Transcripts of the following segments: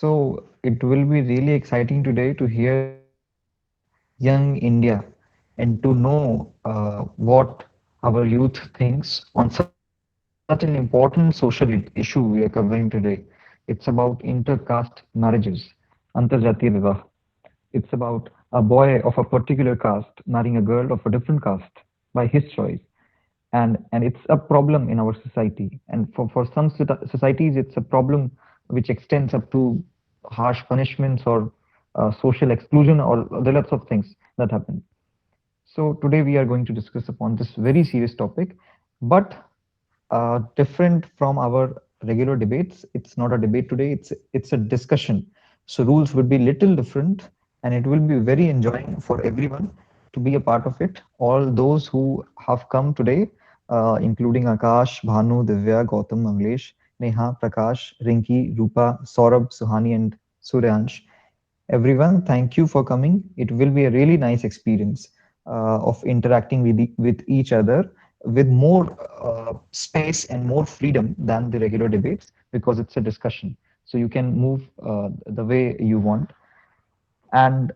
So it will be really exciting today to hear about young India and to know what our youth thinks on such an important social issue we are covering today. It's about intercaste marriages, antarjatiya vivah. It's about a boy of a particular caste marrying a girl of a different caste by his choice, and it's a problem in our society. And for some societies, it's a problem which extends up to harsh punishments or social exclusion or the lots of things that happen. So today we are going to discuss upon this very serious topic, but different from our regular debates. It's not a debate today. It's a discussion. So rules would be little different, and it will be very enjoying for everyone to be a part of it. All those who have come today, including Akash, Bhanu, Divya, Gautam, Manglesh, Neha, Prakash, Rinki, Rupa, Saurabh, Suhani, and Suryansh. Everyone, thank you for coming. It will be a really nice experience of interacting with each other with more space and more freedom than the regular debates because it's a discussion. So you can move the way you want. And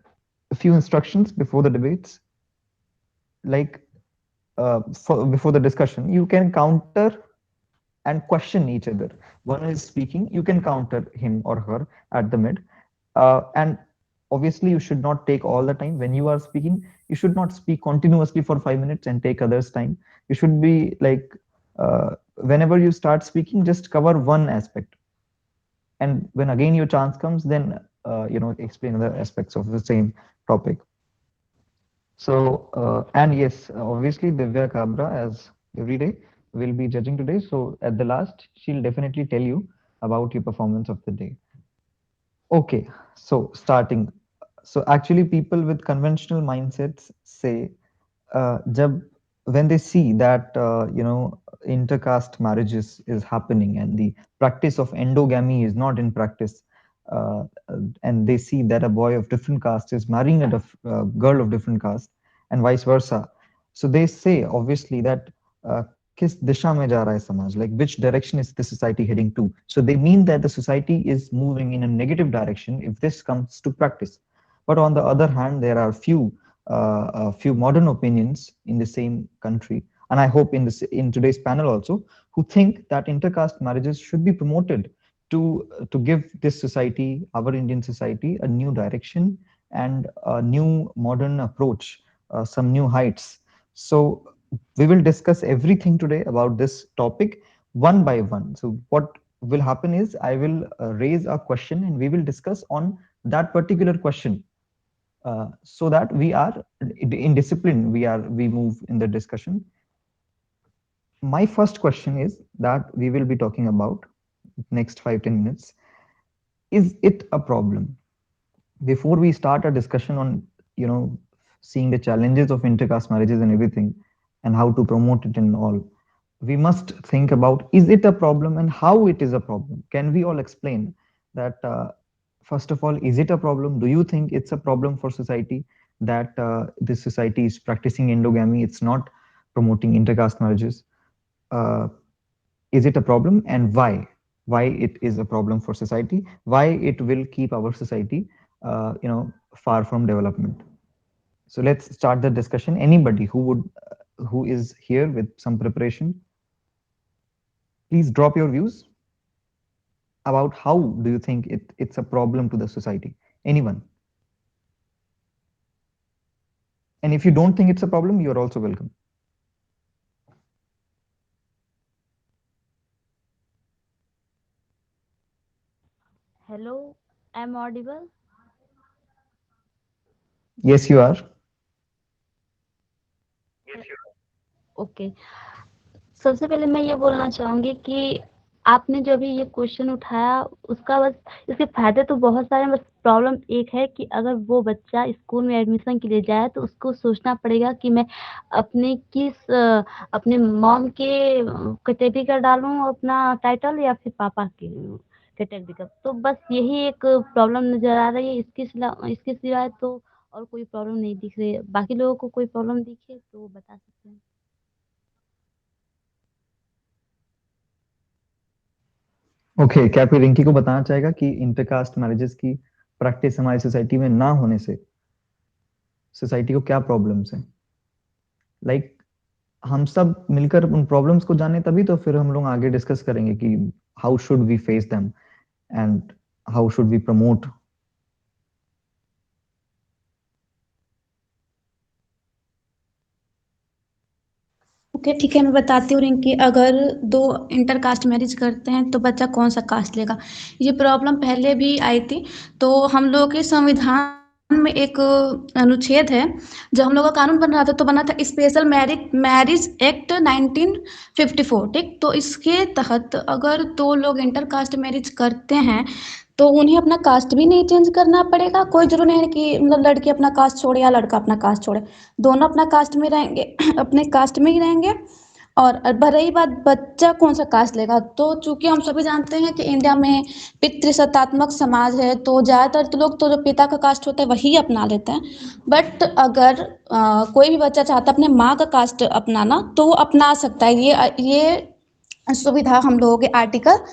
a few instructions before the debates, like before the discussion, you can counter and question each other. One is speaking, you can counter him or her at the mid. And obviously, you should not take all the time. When you are speaking, you should not speak continuously for 5 minutes and take others' time. You should be like, whenever you start speaking, just cover one aspect. And when again your chance comes, then explain other aspects of the same topic. So, and yes, obviously Divya Kabra, as every day, will be judging today. So at the last, she'll definitely tell you about your performance of the day. Okay, so starting. So actually, people with conventional mindsets say, jab, when they see that intercaste marriages is happening and the practice of endogamy is not in practice, uh, and they see that a boy of different caste is marrying a girl of different caste and vice versa, so they say obviously that किस दिशा में जा रहा है समाज, like which direction is the society heading to. So they mean that the society is moving in a negative direction if this comes to practice. But on the other hand, there are a few modern opinions in the same country, and I hope in today's panel also, who think that intercaste marriages should be promoted to give this society, our Indian society, a new direction and a new modern approach, some new heights. So we will discuss everything today about this topic one by one. So what will happen is I will raise a question and we will discuss on that particular question, so that we are in discipline. We move in the discussion. My first question is that we will be talking about next 5-10 minutes. Is it a problem? Before we start a discussion on you know seeing the challenges of intercaste marriages and everything and how to promote it and all, we must think about, is it a problem and how it is a problem. Can we all explain that? First of all, is it a problem? Do you think it's a problem for society that this society is practicing endogamy, it's not promoting intercaste marriages? uh, is it a problem, and why it is a problem for society, why it will keep our society far from development? So let's start the discussion. Anybody who is here with some preparation, please drop your views about how do you think it's a problem to the society. Anyone? And if you don't think it's a problem, you're also welcome. Hello, I'm audible. Yes, you are. Okay. सबसे पहले मैं ये बोलना चाहूंगी कि आपने जो अभी ये क्वेश्चन उठाया उसका बस इसके फायदे तो बहुत सारे हैं, बस प्रॉब्लम एक है कि अगर वो बच्चा स्कूल में एडमिशन के लिए जाए तो उसको सोचना पड़ेगा कि मैं अपने मॉम के कैटेगरी का डालूं अपना टाइटल या फिर पापा के कैटेगरी का। तो बस यही एक प्रॉब्लम नजर आ रही है, इसके सिवाय तो और कोई प्रॉब्लम नहीं दिख रही है। बाकी लोगों को कोई प्रॉब्लम दिखे तो बता सकते हैं। ओके, क्या कोई रिंकी को बताना चाहेगा कि इंटरकास्ट मैरिजेस की प्रैक्टिस हमारी सोसाइटी में ना होने से सोसाइटी को क्या प्रॉब्लम्स हैं? लाइक हम सब मिलकर उन प्रॉब्लम्स को जाने, तभी तो फिर हम लोग आगे डिस्कस करेंगे कि how should we face them and how should we promote. Okay ठीक है, मैं बताती हूँ रिंकी। अगर दो इंटर कास्ट मैरिज करते हैं तो बच्चा कौन सा कास्ट लेगा, ये प्रॉब्लम पहले भी आई थी। तो हम लोग के संविधान में एक अनुच्छेद है, जब हम लोग का कानून बन रहा था तो बना था स्पेशल मैरिज मैरिज एक्ट 1954। ठीक, तो इसके तहत अगर दो लोग इंटर कास्ट मैरिज करते हैं तो उन्हें अपना कास्ट भी नहीं चेंज करना पड़ेगा। कोई जरूरी नहीं है कि मतलब लड़की अपना कास्ट छोड़े या लड़का अपना कास्ट छोड़े, दोनों अपना कास्ट में रहेंगे अपने कास्ट में ही रहेंगे। और रही बात बच्चा कौन सा कास्ट लेगा, तो चूंकि हम सभी जानते हैं कि इंडिया में पितृसत्तात्मक समाज है, तो ज़्यादातर तो लोग तो जो पिता का कास्ट होता है वही अपना लेते हैं। बट अगर कोई भी बच्चा चाहता है अपने माँ का कास्ट अपनाना तो वो अपना सकता है। ये सुविधा हम लोगों के article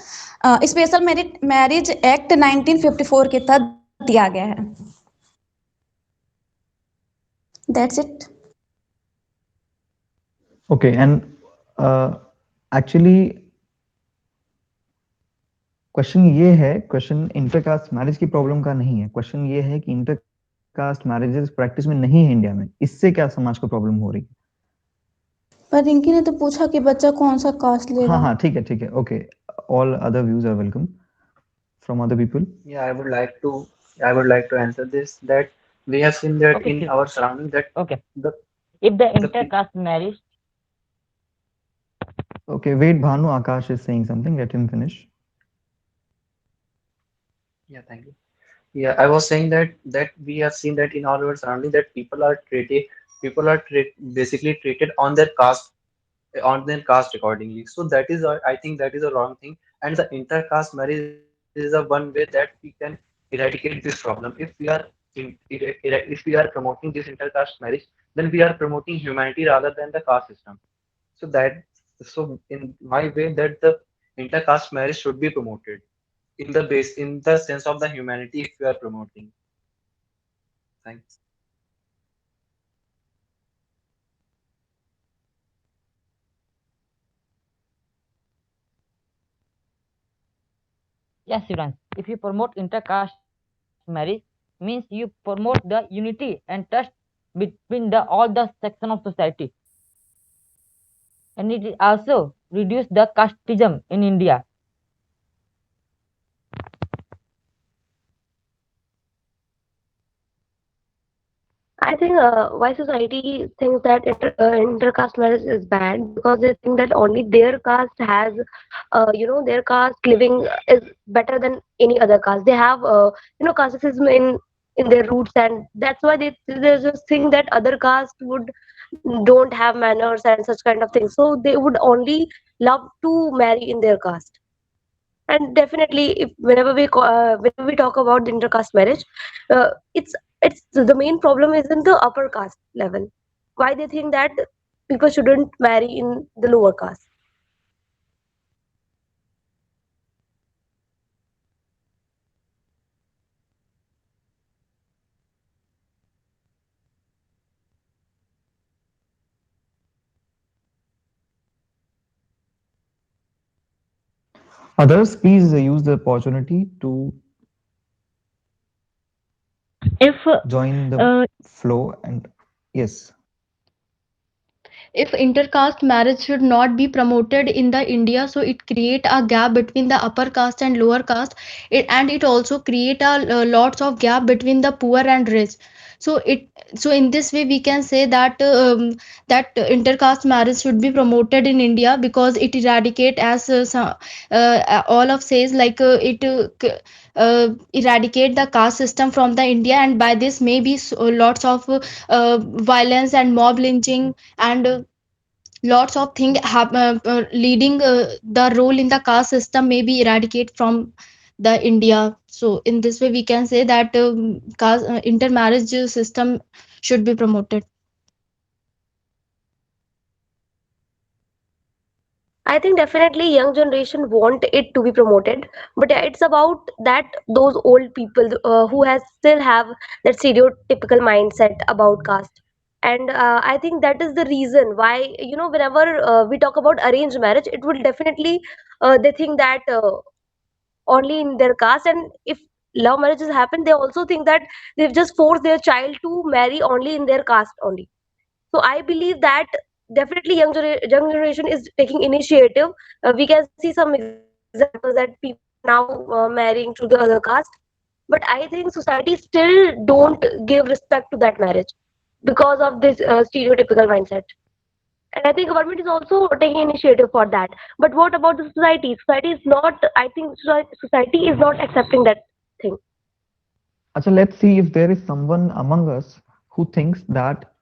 special marriage marriage act 1954 के तहत दिया गया है। That's it. Okay, and actually question ये है, क्वेश्चन इंटरकास्ट मैरिज की प्रॉब्लम का नहीं है, क्वेश्चन ये है कि इंटरकास्ट मैरिजेस प्रैक्टिस में नहीं है इंडिया में, इससे क्या समाज को प्रॉब्लम हो रही है? पर रिंकी ने तो पूछा कि बच्चा कौन सा कास्ट हाँ लेगा। हाँ, ठीक है ठीक है, okay. All other views are welcome from other people. Yeah, I would like to answer this, that we have seen that Okay, in sure. our surrounding, that Okay. the If the the pe- intercaste marriage, Okay, wait, Bhanu, Akash is saying something, let him finish. yeah, thank you. Yeah, I was saying that we have seen that in our surrounding, that basically treated on their caste accordingly. So that is I think that is a wrong thing. And the intercaste marriage is a one way that we can eradicate this problem. If we are promoting this intercaste marriage, then we are promoting humanity rather than the caste system. So in my way, that the intercaste marriage should be promoted in the sense of the humanity, if we are promoting. Thanks. yes, Shivan, if you promote intercaste marriage, means you promote the unity and trust between the all the section of society, and it also reduce the casteism in India. I think why society thinks that intercaste marriage is bad because they think that only their caste has, their caste living is better than any other caste. They have, casteism in their roots, and that's why they just think that other caste would don't have manners and such kind of things. So they would only love to marry in their caste. And definitely, if whenever we talk about the intercaste marriage, it's the main problem is in the upper caste level. Why they think that people shouldn't marry in the lower caste? Others, please use the opportunity to If join the uh, flow and yes. If intercaste marriage should not be promoted in the India, so it create a gap between the upper caste and lower caste. And it also create a lots of gap between the poor and rich. So in this way we can say that intercaste marriage should be promoted in India, because it eradicate, as all of says, like eradicate the caste system from the India, and by this maybe lots of violence and mob lynching and lots of things leading the role in the caste system may be eradicate from the India. So in this way we can say that intermarriage system should be promoted. I think definitely young generation want it to be promoted, but yeah, it's about that those old people who has still have that stereotypical mindset about caste, and I think that is the reason why whenever we talk about arranged marriage, it will definitely they think that only in their caste, and if love marriages happen, they also think that they've just forced their child to marry only in their caste only. So I believe that definitely young generation is taking initiative. We can see some examples that people are now marrying to the other caste, but I think society still don't give respect to that marriage because of this stereotypical mindset. And I think government is also taking initiative for that. But what about the society? Society is not. I think society is not accepting that thing. Acha, let's see if there is someone among us who thinks that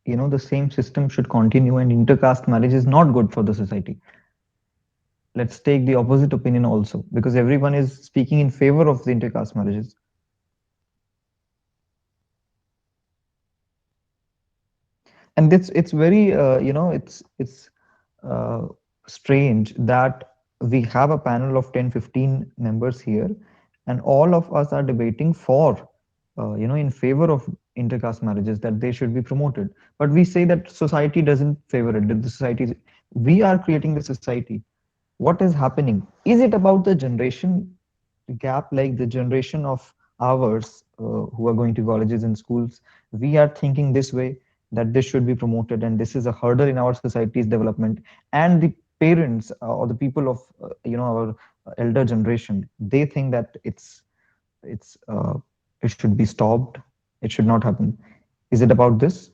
the same system should continue and intercaste marriage is not good for the society. Let's take the opposite opinion also, because everyone is speaking in favor of the intercaste marriages. And it's very it's uh, strange that we have a panel of 10-15 members here, and all of us are debating for in favor of intercaste marriages, that they should be promoted, but we say that society doesn't favor it, that the society we are creating the society. What is happening? Is it about the generation gap, like the generation of ours who are going to colleges and schools? We are thinking this way, that this should be promoted, and this is a hurdle in our society's development. And the parents or the people of our elder generation, they think that it's it should be stopped, it should not happen. Is it about this?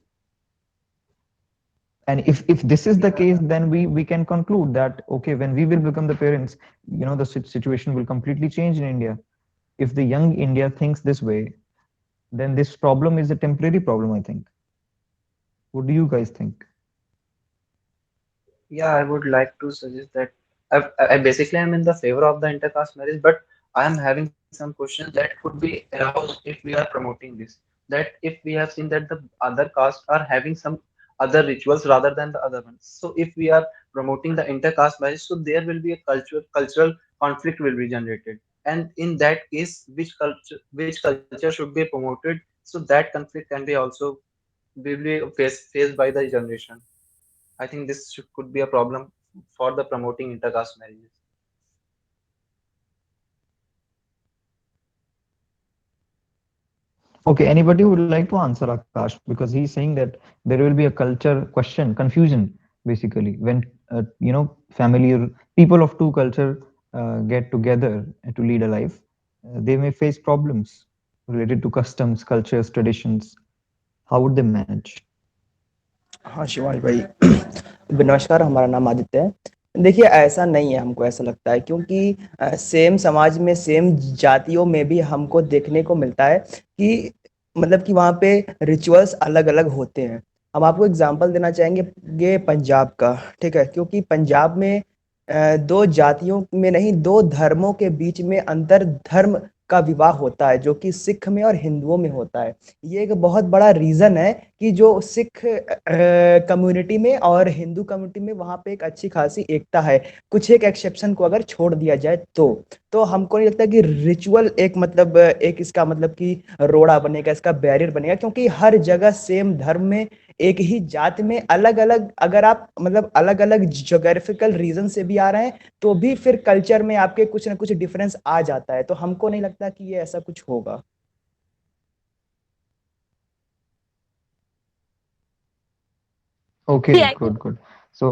And if this is the Yeah, case, then we can conclude that, okay, when we will become the parents, the situation will completely change in India. If the young India thinks this way, then this problem is a temporary problem, I think. What do you guys think? yeah, I would like to suggest that I basically am in the favor of the intercaste marriage, but I am having some questions that could be aroused if we are promoting this. That if we have seen that the other castes are having some other rituals rather than the other ones. So if we are promoting the intercaste marriage, so there will be a cultural conflict will be generated. And in that case, which culture should be promoted? So that conflict can be also will be faced by the generation. I think this could be a problem for the promoting intercaste marriages. Okay, anybody would like to answer Akash, because he's saying that there will be a culture question, confusion, basically, when family or people of two culture get together to lead a life. They may face problems related to customs, cultures, traditions. How would they manage? हाँ शिवांश भाई नमस्कार, हमारा नाम आदित्य है। देखिए ऐसा नहीं है, हमको ऐसा लगता है क्योंकि सेम समाज में सेम जातियों में भी हमको देखने को मिलता है कि मतलब कि वहाँ पे रिचुअल्स अलग अलग होते हैं। हम आपको एग्जांपल देना चाहेंगे ये पंजाब का, ठीक है, क्योंकि पंजाब में दो जातियों में नहीं, दो धर्मों के बीच में अंतर धर्म का विवाह होता है, जो कि सिख में और हिंदुओं में होता है। ये एक बहुत बड़ा रीज़न है कि जो सिख कम्युनिटी में और हिंदू कम्युनिटी में वहाँ पे एक अच्छी खासी एकता है। कुछ एक एक्सेप्शन को अगर छोड़ दिया जाए तो हमको नहीं लगता कि रिचुअल एक मतलब एक इसका मतलब कि रोड़ा बनेगा, इसका बैरियर बनेगा, क्योंकि हर जगह सेम धर्म में एक ही जात में अलग अलग, अगर आप मतलब अलग अलग ज्योग्राफिकल रीजन से भी आ रहे हैं तो भी फिर कल्चर में आपके कुछ ना कुछ डिफरेंस आ जाता है। तो हमको नहीं लगता कि ये ऐसा कुछ होगा। See, Okay, I good, good. So,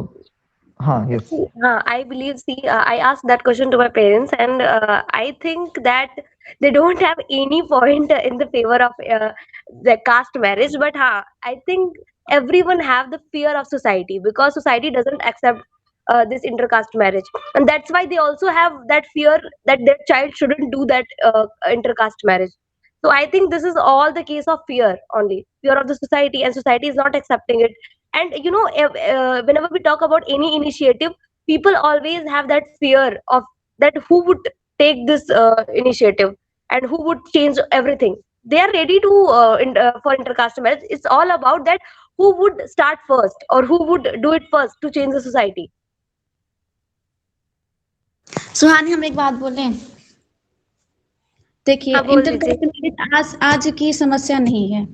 yes. See, I believe, I asked that question to my parents, and I think that they don't have any point in the favor of the caste marriage. But I think everyone have the fear of society because society doesn't accept this intercaste marriage, and that's why they also have that fear that their child shouldn't do that intercaste marriage. So I think this is all the case of fear only, fear of the society, and society is not accepting it. And whenever we talk about any initiative, people always have that fear of that who would take this initiative and who would change everything. They are ready to for intercaste marriage. It's all about that who would start first or who would do it first to change the society. सुहानी, हम एक बात बोलें? देखिए, हाँ, बोल दीजिए। Intercaste marriage आज आज की समस्या नहीं है।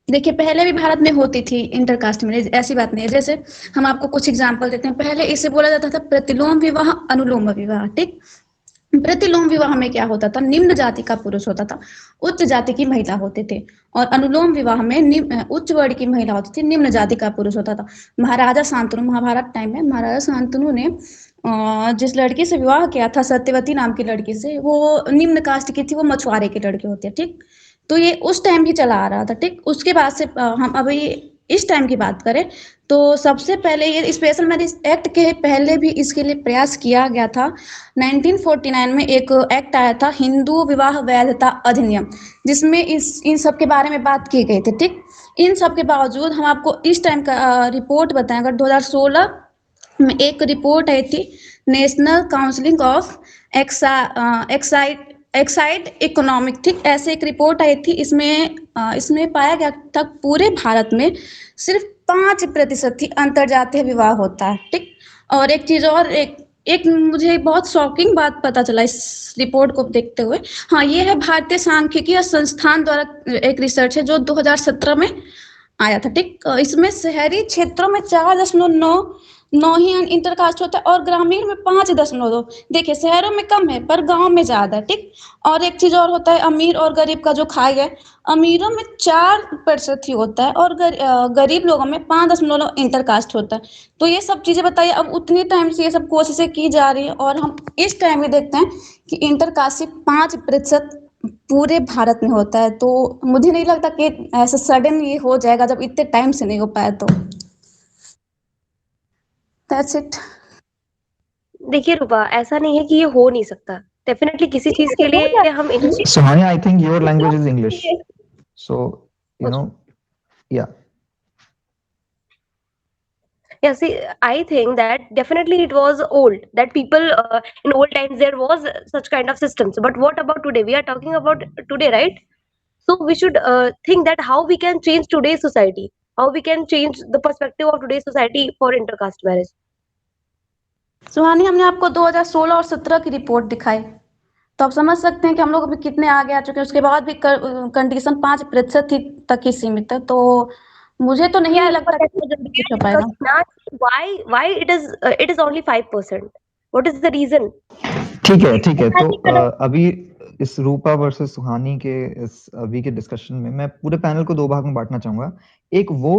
देखिए, पहले भी भारत में होती थी इंटरकास्ट मैरिज, ऐसी बात नहीं है। जैसे हम आपको कुछ एग्जांपल देते हैं। पहले इसे बोला जाता था प्रतिलोम विवाह, अनुलोम विवाह, ठीक? प्रतिलोम विवाह में क्या होता था? निम्न जाति का पुरुष होता था, उच्च जाति की महिला होते थे। और अनुलोम विवाह में उच्च वर्ण की महिला होती थी, निम्न जाति का पुरुष होता था। महाराजा शांतनु, महाभारत टाइम में महाराजा शांतनु ने जिस लड़की से विवाह किया था, सत्यवती नाम की लड़की से, वो निम्न कास्ट की थी, वो मछुआरे की लड़की होती है, ठीक? तो ये उस टाइम भी चला आ रहा था, ठीक? उसके बाद से हम अभी इस टाइम की बात करें तो सबसे पहले ये स्पेशल मैरिज एक्ट के पहले भी इसके लिए प्रयास किया गया था। 1949 में एक एक्ट आया था, हिंदू विवाह वैधता अधिनियम, जिसमें इन सब के बारे में बात की गई थी, ठीक? इन सब के बावजूद हम आपको इस टाइम का रिपोर्ट बताएं। अगर 2016 में एक रिपोर्ट आई थी, national counselling of Exide Exide economic, ठीक? ऐसे एक रिपोर्ट आई थी। इसमें पाया गया था पूरे भारत में सिर्फ 5% ही अंतरजातीय विवाह होता है, ठीक? और एक चीज और, एक एक मुझे बहुत शॉकिंग बात पता चला इस रिपोर्ट को देखते हुए। हाँ, ये है भारतीय सांख्यिकीय संस्थान द्वारा एक रिसर्च है जो 2017 में आया था, ठीक? इसमें शहरी क्षेत्रों में 4.9 ही इंटरकास्ट होता है और ग्रामीण में 5.2। देखिए, शहरों में कम है पर गांव में ज्यादा है, ठीक? और एक चीज और होता है, अमीर और गरीब का जो खाई है, अमीरों में 4% ही होता है और गरीब लोगों में 5.9 इंटरकास्ट होता है। तो ये सब चीजें बताइए, अब उतनी टाइम से ये सब कोशिशें की जा रही है और हम इस टाइम भी देखते हैं कि इंटरकास्ट सिर्फ 5% पूरे भारत में होता है। तो मुझे नहीं लगता कि ऐसा सडन ये हो जाएगा जब इतने टाइम से नहीं हो पाया तो। That's it. देखिए रूपा, ऐसा नहीं है कि ये हो नहीं सकता। डेफिनेटली किसी चीज के हो लिए हम initiate. Sohani, I think your language is English. So, you know, yeah. Yeah, see, I think that definitely it was old. That people in old times there was such kind of systems. But what about today? We are talking about today, right? So we should think that how we can change today's society, how we can change the perspective of today's society for intercaste marriage. सुहानी, हमने आपको 2016 और 17 की report दिखाई, तो आप समझ सकते हैं कि हम लोग अभी कितने आगे आ चुके हैं। उसके बाद भी कंडीशन 5% ही तक ही सीमित है। तो मुझे तो नहीं Yeah, लगता but कि that इतना जल्दी we कुछ हो are पाएगा। discussing now why it is only 5%. What is the reason? ठीक है, ठीक है। तो ऐसा नहीं करो। अभी इस रूपा वर्सेस सुहानी के इस अभी के डिस्कशन में मैं पूरे पैनल को दो भाग में बांटना चाहूंगा। एक वो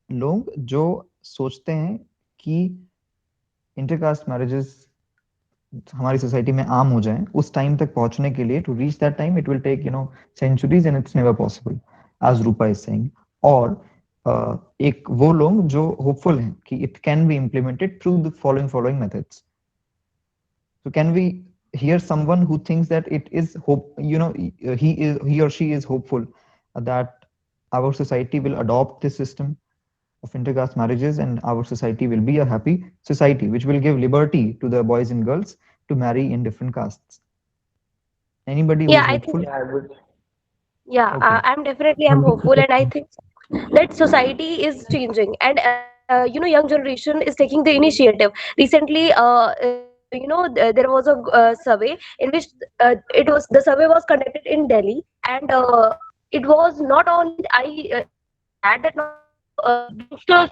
लोग जो सोचते हैं कि इंटरकास्ट मैरिजेस हमारी सोसाइटी में आम हो जाएं, उस टाइम तक पहुंचने के लिए to reach that time it will take centuries and it's never possible as Rupa is saying. और एक वो लोग जो होपफुल हैं कि it can be implemented through the following methods. So can we hear someone who thinks that it is hope, he or she is hopeful that our society will adopt this system of intercaste marriages and our society will be a happy society which will give liberty to the boys and girls to marry in different castes? Anybody who Yeah, is I think hopeful? Yeah, I would. yeah, Okay. I'm hopeful, and I think that society is changing, and young generation is taking the initiative. Recently, there was a survey in which the survey was conducted in Delhi, and it was not only it was sad that not only the youngsters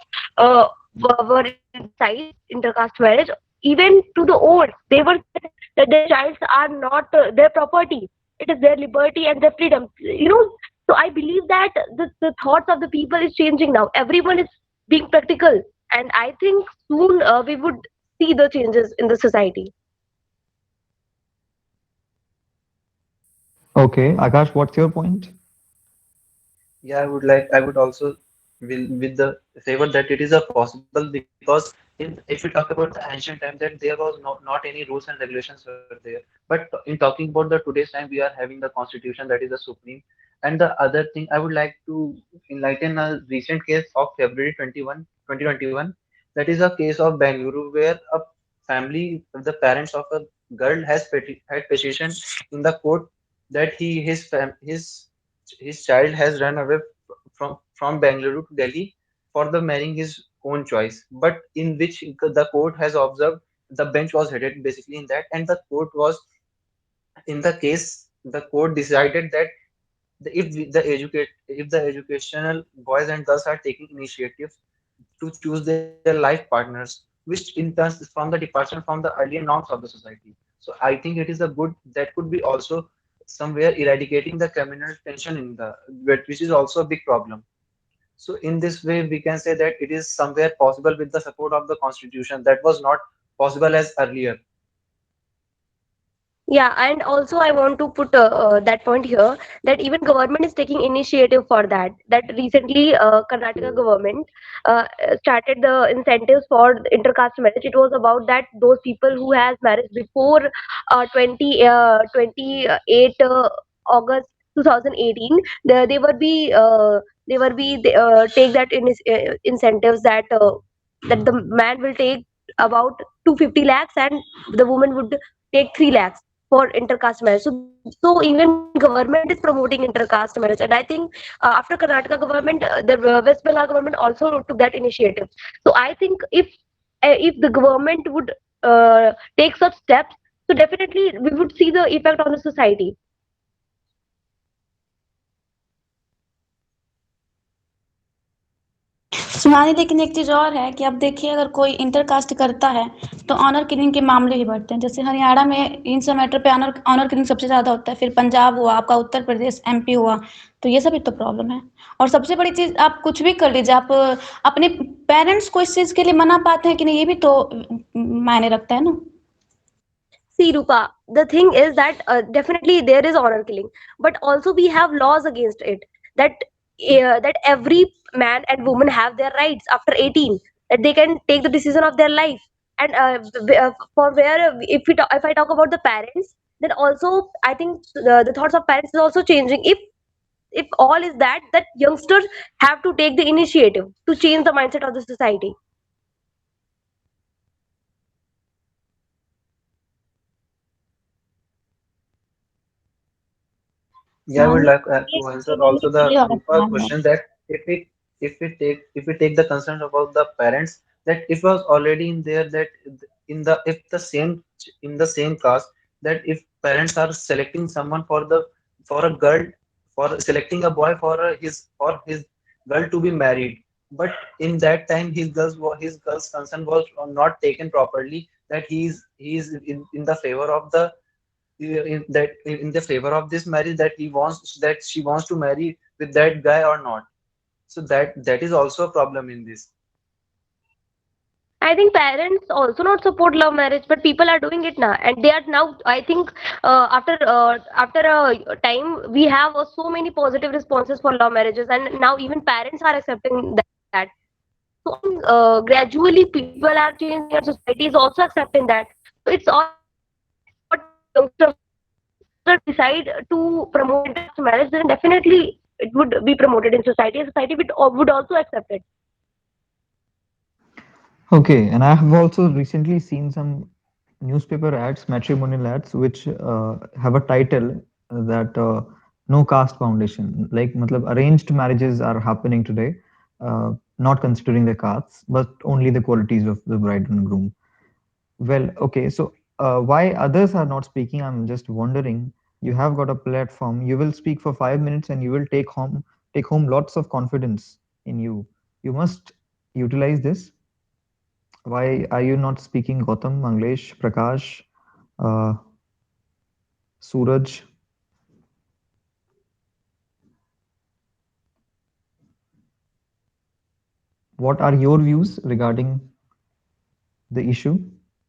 were inside intercaste marriage, even to the old, they were said that their childs are not their property. It is their liberty and their freedom. So I believe that the thoughts of the people is changing now. Everyone is being practical, and I think soon we would see the changes in the society. Okay, Akash, what's your point? Yeah, I would also will with the favor that it is a possible because if we talk about the ancient time that there was not any rules and regulations were there. But in talking about the today's time, we are having the constitution that is the supreme. And the other thing I would like to enlighten a recent case of February 21, 2021. That is a case of Bangalore where a family, the parents of a girl had petitioned in the court that his child has run away from Bangalore to Delhi for the marrying his own choice, but in which the court has observed the bench was headed basically in that, and the court was in the case. The court decided that if the educational boys and girls are taking initiatives to choose their life partners, which in turn is from the departure from the earlier norms of the society. So I think it is a good that could be also somewhere eradicating the communal tension in the which is also a big problem. So in this way, we can say that it is somewhere possible with the support of the constitution that was not possible as earlier. Yeah, and also I want to put that point here that even government is taking initiative for that. That recently, Karnataka government started the incentives for intercaste marriage. It was about that those people who has marriage before 28 August 2018, they will be take that incentives that the man will take about 250 lakhs and the woman would take 3 lakhs for intercaste marriage. So even government is promoting intercaste marriage, and I think after Karnataka government, the West Bengal government also took that initiative. So I think if the government would take such steps, so definitely we would see the effect on the society. सुनानी, लेकिन एक चीज़ और है कि अब देखिए अगर कोई इंटरकास्ट करता है तो ऑनर किलिंग के मामले ही बढ़ते हैं। जैसे हरियाणा में इन सब मैटर पे ऑनर किलिंग सबसे ज़्यादा होता है, फिर पंजाब हुआ, आपका उत्तर प्रदेश, एमपी हुआ, तो ये सब भी तो प्रॉब्लम है। और सबसे बड़ी चीज़, आप कुछ भी कर लीजिए, आप अपने पेरेंट्स को इस चीज़ के लिए मना पाते हैं कि नहीं, ये भी तो मायने रखता है ना। See, Rupa, the thing is that definitely there is honor killing, but also we have laws against it. That that every man and woman have their rights after 18, that they can take the decision of their life. And for where if I talk about the parents, then also I think the thoughts of parents is also changing. If all is that youngsters have to take the initiative to change the mindset of the society. Yeah, I would like ये to answer सबसे also the बड़ी ये Rupa होता है। question that if we take the concern about the parents, that it was already in there that in the if the same in the same caste, that if parents are selecting someone for a girl, for selecting a boy for his girl to be married, but in that time his girl's consent was not taken properly, that he is in the favor of the in the favor of this marriage, that she wants to marry with that guy or not. So that is also a problem in this. I think parents also not support love marriage, but people are doing it now, and they are now. I think after a time, we have so many positive responses for love marriages, and now even parents are accepting that. So I think gradually people are changing, and society is also accepting that. So it's all what youngsters decide to promote intercaste marriage, then definitely it would be promoted in society. And society would also accept it. Okay, and I have also recently seen some newspaper ads, matrimonial ads, which have a title that no caste foundation. Like, matlab, arranged marriages are happening today, not considering the castes, but only the qualities of the bride and groom. Well, okay, so why others are not speaking, I'm just wondering. You have got a platform. You will speak for 5 minutes, and you will take home lots of confidence in you. You must utilize this. Why are you not speaking, Gautam, Manglesh, Prakash, uh, Suraj? What are your views regarding the issue?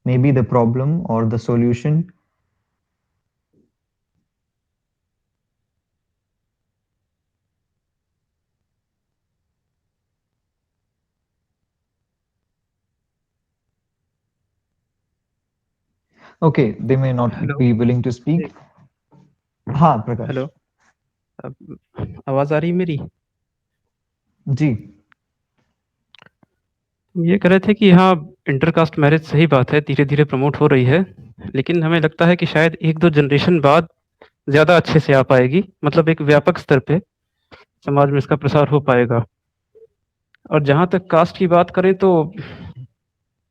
Maybe the problem or the solution? Okay, they may not hello be willing to speak. हाँ, hello प्रकाश आवाज़ आ रही है मेरी? जी। ये कह रहे थे कि हाँ, इंटरकास्ट मैरिज सही बात है, धीरे-धीरे प्रमोट हो रही है, लेकिन हमें लगता है कि शायद 1-2 जनरेशन बाद ज़्यादा अच्छे से आ पाएगी, मतलब एक व्यापक स्तर पे समाज में इसका प्रसार हो पाएगा। और जहाँ तक कास्ट की बात करें तो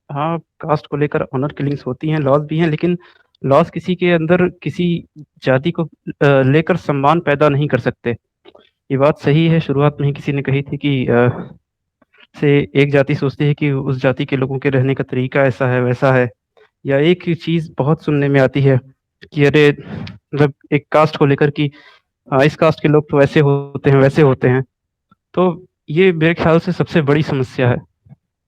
हाँ, कास्ट को लेकर ऑनर किलिंग्स होती हैं, लॉज़ भी हैं, लेकिन लॉज़ किसी के अंदर किसी जाति को लेकर सम्मान पैदा नहीं कर सकते। ये बात सही है, शुरुआत में ही किसी ने कही थी कि से एक जाति सोचती है कि उस जाति के लोगों के रहने का तरीका ऐसा है, वैसा है, या एक चीज़ बहुत सुनने में आती है कि अरे मतलब एक कास्ट को लेकर कि इस कास्ट के लोग तो ऐसे होते हैं, वैसे होते हैं। तो ये मेरे ख्याल से सबसे बड़ी समस्या है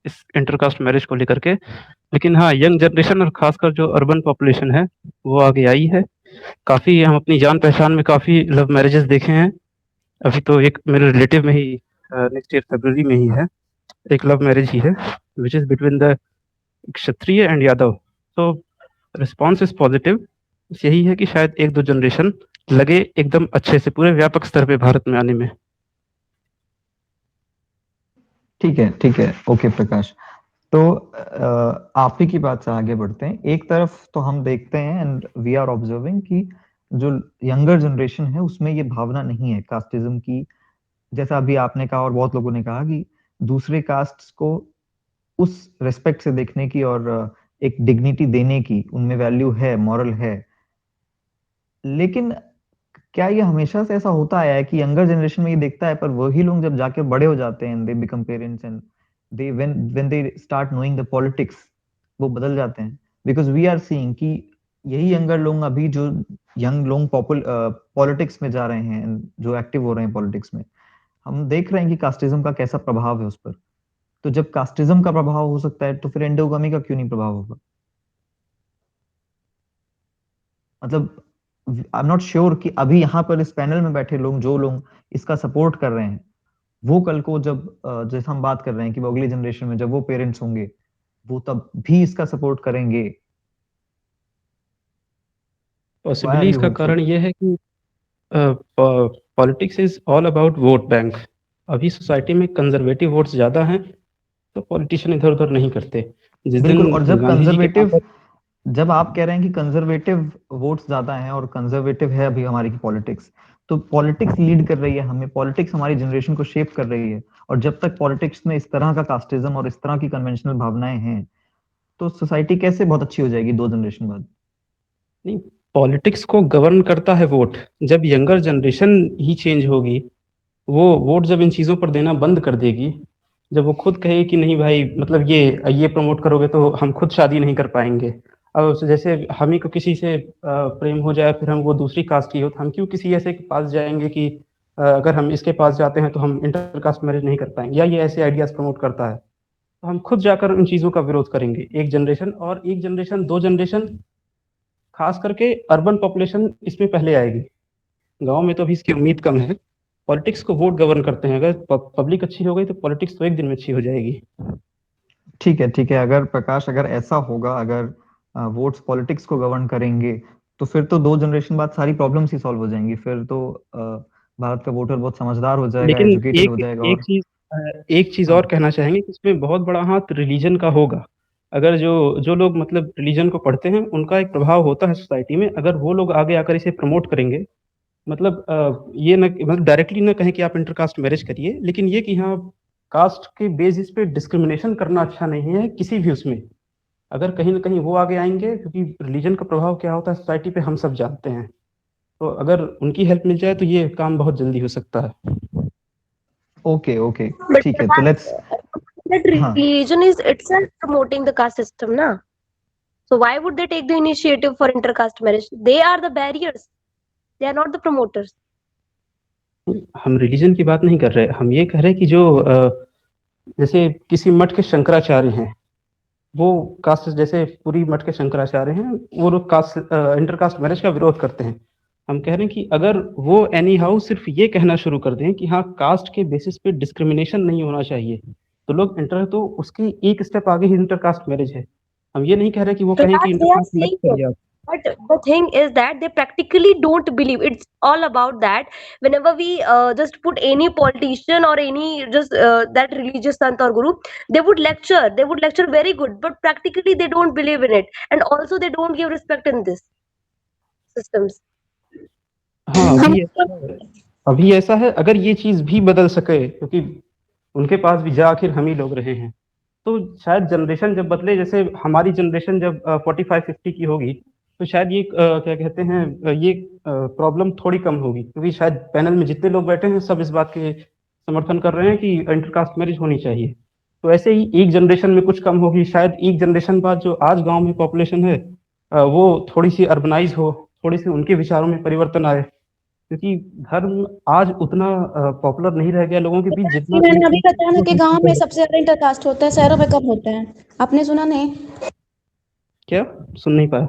इस इंटरकास्ट मैरिज को लेकर के। लेकिन हाँ, यंग जनरेशन और खासकर जो अर्बन पॉपुलेशन है, वो आगे आई है। काफ़ी हम अपनी जान-पहचान में काफ़ी लव मैरिजेज़ देखे हैं। अभी तो एक मेरे रिलेटिव में ही नेक्स्ट ईयर फ़रवरी में ही है, एक लव मैरिज ही है, which is between the Kshatriya and Yadav. तो रिस्पॉन्स इज़ पॉजिटिव। बस यही है कि शायद 1-2 जनरेशन लगे एकदम अच्छे से पूरे व्यापक स्तर पे भारत में आने में। ठीक है, ओके प्रकाश। तो आप ही की बात से आगे बढ़ते हैं। एक तरफ तो हम देखते हैं एंड वी आर ऑब्जर्विंग कि जो यंगर जनरेशन है उसमें ये भावना नहीं है कास्टिज्म की। जैसा अभी आपने कहा और बहुत लोगों ने कहा कि दूसरे कास्ट्स को उस रिस्पेक्ट से देखने की और एक डिग्निटी देने की उनमें वैल्यू है, मॉरल है। लेकिन क्या ये हमेशा से ऐसा होता आया है कि यंगर जनरेशन में ये देखता है, पर वही लोग जब जाके बड़े हो जाते हैं, they become parents and they when they start knowing the politics, वो बदल जाते हैं? बिकॉज वी आर सीइंग कि यही यंगर लोग अभी जो यंग लोग पॉलिटिक्स में जा रहे हैं, जो एक्टिव हो रहे हैं पॉलिटिक्स में, हम देख रहे हैं कि कास्टिज्म का कैसा प्रभाव है उस पर। तो जब कास्टिज्म का प्रभाव हो सकता है तो फिर एंडोगामी का क्यों नहीं प्रभाव होगा? मतलब आई एम नॉट श्योर कि अभी यहाँ पर इस पैनल में बैठे लोग, जो लोग इसका सपोर्ट कर रहे हैं, वो कल को जब जैसे हम बात कर रहे हैं कि वो अगली जनरेशन में जब वो पेरेंट्स होंगे, वो तब भी इसका सपोर्ट करेंगे। Why are पॉसिबली you इसका hopeful? कारण ये है कि politics is all about vote bank. अभी सोसाइटी में कंज़र्वेटिव वोट्स ज़्यादा हैं, तो पॉलिटिशियन इधर-उधर नहीं करते। जिस बिल्कुल। दिन और जब गांधी जी के नाम कंजर्वेटिव, पर जब आप कह रहे हैं कि कंजर्वेटिव वोट्स ज्यादा हैं और कंजर्वेटिव है अभी हमारी पॉलिटिक्स, तो पॉलिटिक्स लीड कर रही है हमें, पॉलिटिक्स हमारी जनरेशन को शेप कर रही है। और जब तक पॉलिटिक्स में इस तरह का कास्टिज्म और इस तरह की कन्वेंशनल भावनाएं हैं, तो सोसाइटी कैसे बहुत अच्छी हो जाएगी 2 जनरेशन बाद? नहीं, पॉलिटिक्स को गवर्न करता है वोट। जब यंगर जनरेशन ही चेंज होगी, वो वोट जब इन चीज़ों पर देना बंद कर देगी, जब वो खुद कहे कि नहीं भाई मतलब ये प्रमोट करोगे तो हम खुद शादी नहीं कर पाएँगे। अब जैसे हम ही को किसी से प्रेम हो जाए, फिर हम वो दूसरी कास्ट की हो, तो हम क्यों किसी ऐसे के पास जाएँगे कि अगर हम इसके पास जाते हैं तो हम इंटर कास्ट मैरिज नहीं कर पाएँगे, या ये ऐसे आइडियाज़ प्रमोट करता है। तो हम खुद जाकर उन चीज़ों का विरोध करेंगे। 1 जनरेशन और 1 जनरेशन, 2 जनरेशन, खास करके अर्बन पॉपुलेशन इसमें पहले आएगी। गाँव में तो अभी इसकी उम्मीद कम है। पॉलिटिक्स को वोट गवर्न करते हैं। अगर पब्लिक अच्छी हो गई तो पॉलिटिक्स तो एक दिन में अच्छी हो जाएगी। ठीक है। अगर प्रकाश, अगर ऐसा होगा, अगर वोट्स पॉलिटिक्स को गवर्न करेंगे, तो फिर तो 2 जनरेशन बाद सारी प्रॉब्लम्स ही सॉल्व हो जाएंगी। फिर तो भारत का वोटर बहुत समझदार हो जाएगा, लेकिन एजुकेटेड हो एक जाएगा। एक और चीज़ एक चीज़ और हाँ, कहना चाहेंगे कि इसमें बहुत बड़ा हाथ रिलीजन का होगा। अगर जो लोग मतलब रिलीजन को पढ़ते हैं, उनका एक प्रभाव होता है सोसाइटी में। अगर वो लोग आगे आकर इसे प्रमोट करेंगे, मतलब ये ना मतलब डायरेक्टली ना कहें कि आप इंटरकास्ट मैरिज करिए, लेकिन ये कि हाँ, कास्ट के बेसिस पे डिस्क्रिमिनेशन करना अच्छा नहीं है किसी भी उसमें। अगर कहीं न कहीं वो आगे आएँगे, क्योंकि रिलीजन का प्रभाव क्या होता है सोसाइटी पे हम सब जानते हैं। तो अगर उनकी हेल्प मिल जाए तो ये काम बहुत जल्दी हो सकता है। ओके, But ठीक है। तो Prakash, लेट्स, that हाँ, religion is itself promoting the caste system, na? So why would they take the initiative for intercaste marriage? They are the barriers. They are not the promoters. हम religion की बात नहीं कर रहे, हम ये कह रहे हैं कि जो जैसे किसी मठ के शंकराचार्य हैं, वो कास्ट जैसे पूरी मठ के शंकराचार्य हैं, वो लोग कास्ट इंटरकास्ट मैरिज का विरोध करते हैं। हम कह रहे हैं कि अगर वो एनी हाउ सिर्फ ये कहना शुरू कर दें कि हाँ, कास्ट के बेसिस पे डिस्क्रिमिनेशन नहीं होना चाहिए, तो लोग इंटर तो उसकी एक स्टेप आगे ही इंटरकास्ट मैरिज है। हम ये नहीं कह रहे कि वो कहें कि Prakash, they are intercaste marriage saying it. करिए आप। But the thing is that they practically don't believe. It's all about that. Whenever we just put any politician or any just that religious sant or guru, they would lecture. They would lecture very good, but practically they don't believe in it, and also they don't give respect in this systems. हाँ, अभी ऐसा है, अगर ये चीज़ भी बदल सके, क्योंकि उनके पास भी जा आखिर हम ही लोग रहे हैं। तो शायद जनरेशन जब बदले, जैसे हमारी जनरेशन जब 45-50 की होगी, तो शायद ये क्या कहते हैं, ये प्रॉब्लम थोड़ी कम होगी, क्योंकि शायद पैनल में जितने लोग बैठे हैं सब इस बात के समर्थन कर रहे हैं कि इंटरकास्ट मैरिज होनी चाहिए। तो ऐसे ही एक जनरेशन में कुछ कम होगी, शायद एक जनरेशन बाद जो आज गांव में पॉपुलेशन है वो थोड़ी सी अर्बनाइज हो, थोड़ी सी उनके विचारों में परिवर्तन आए, क्योंकि धर्म आज उतना पॉपुलर नहीं रह गया लोगों के बीच जितना जी, मैंने अभी कि बताया ना कि गांव में सबसे ज्यादा इंटरकास्ट होता है, शहरों में कम होते हैं। आपने सुना नहीं? क्या सुन नहीं पाया?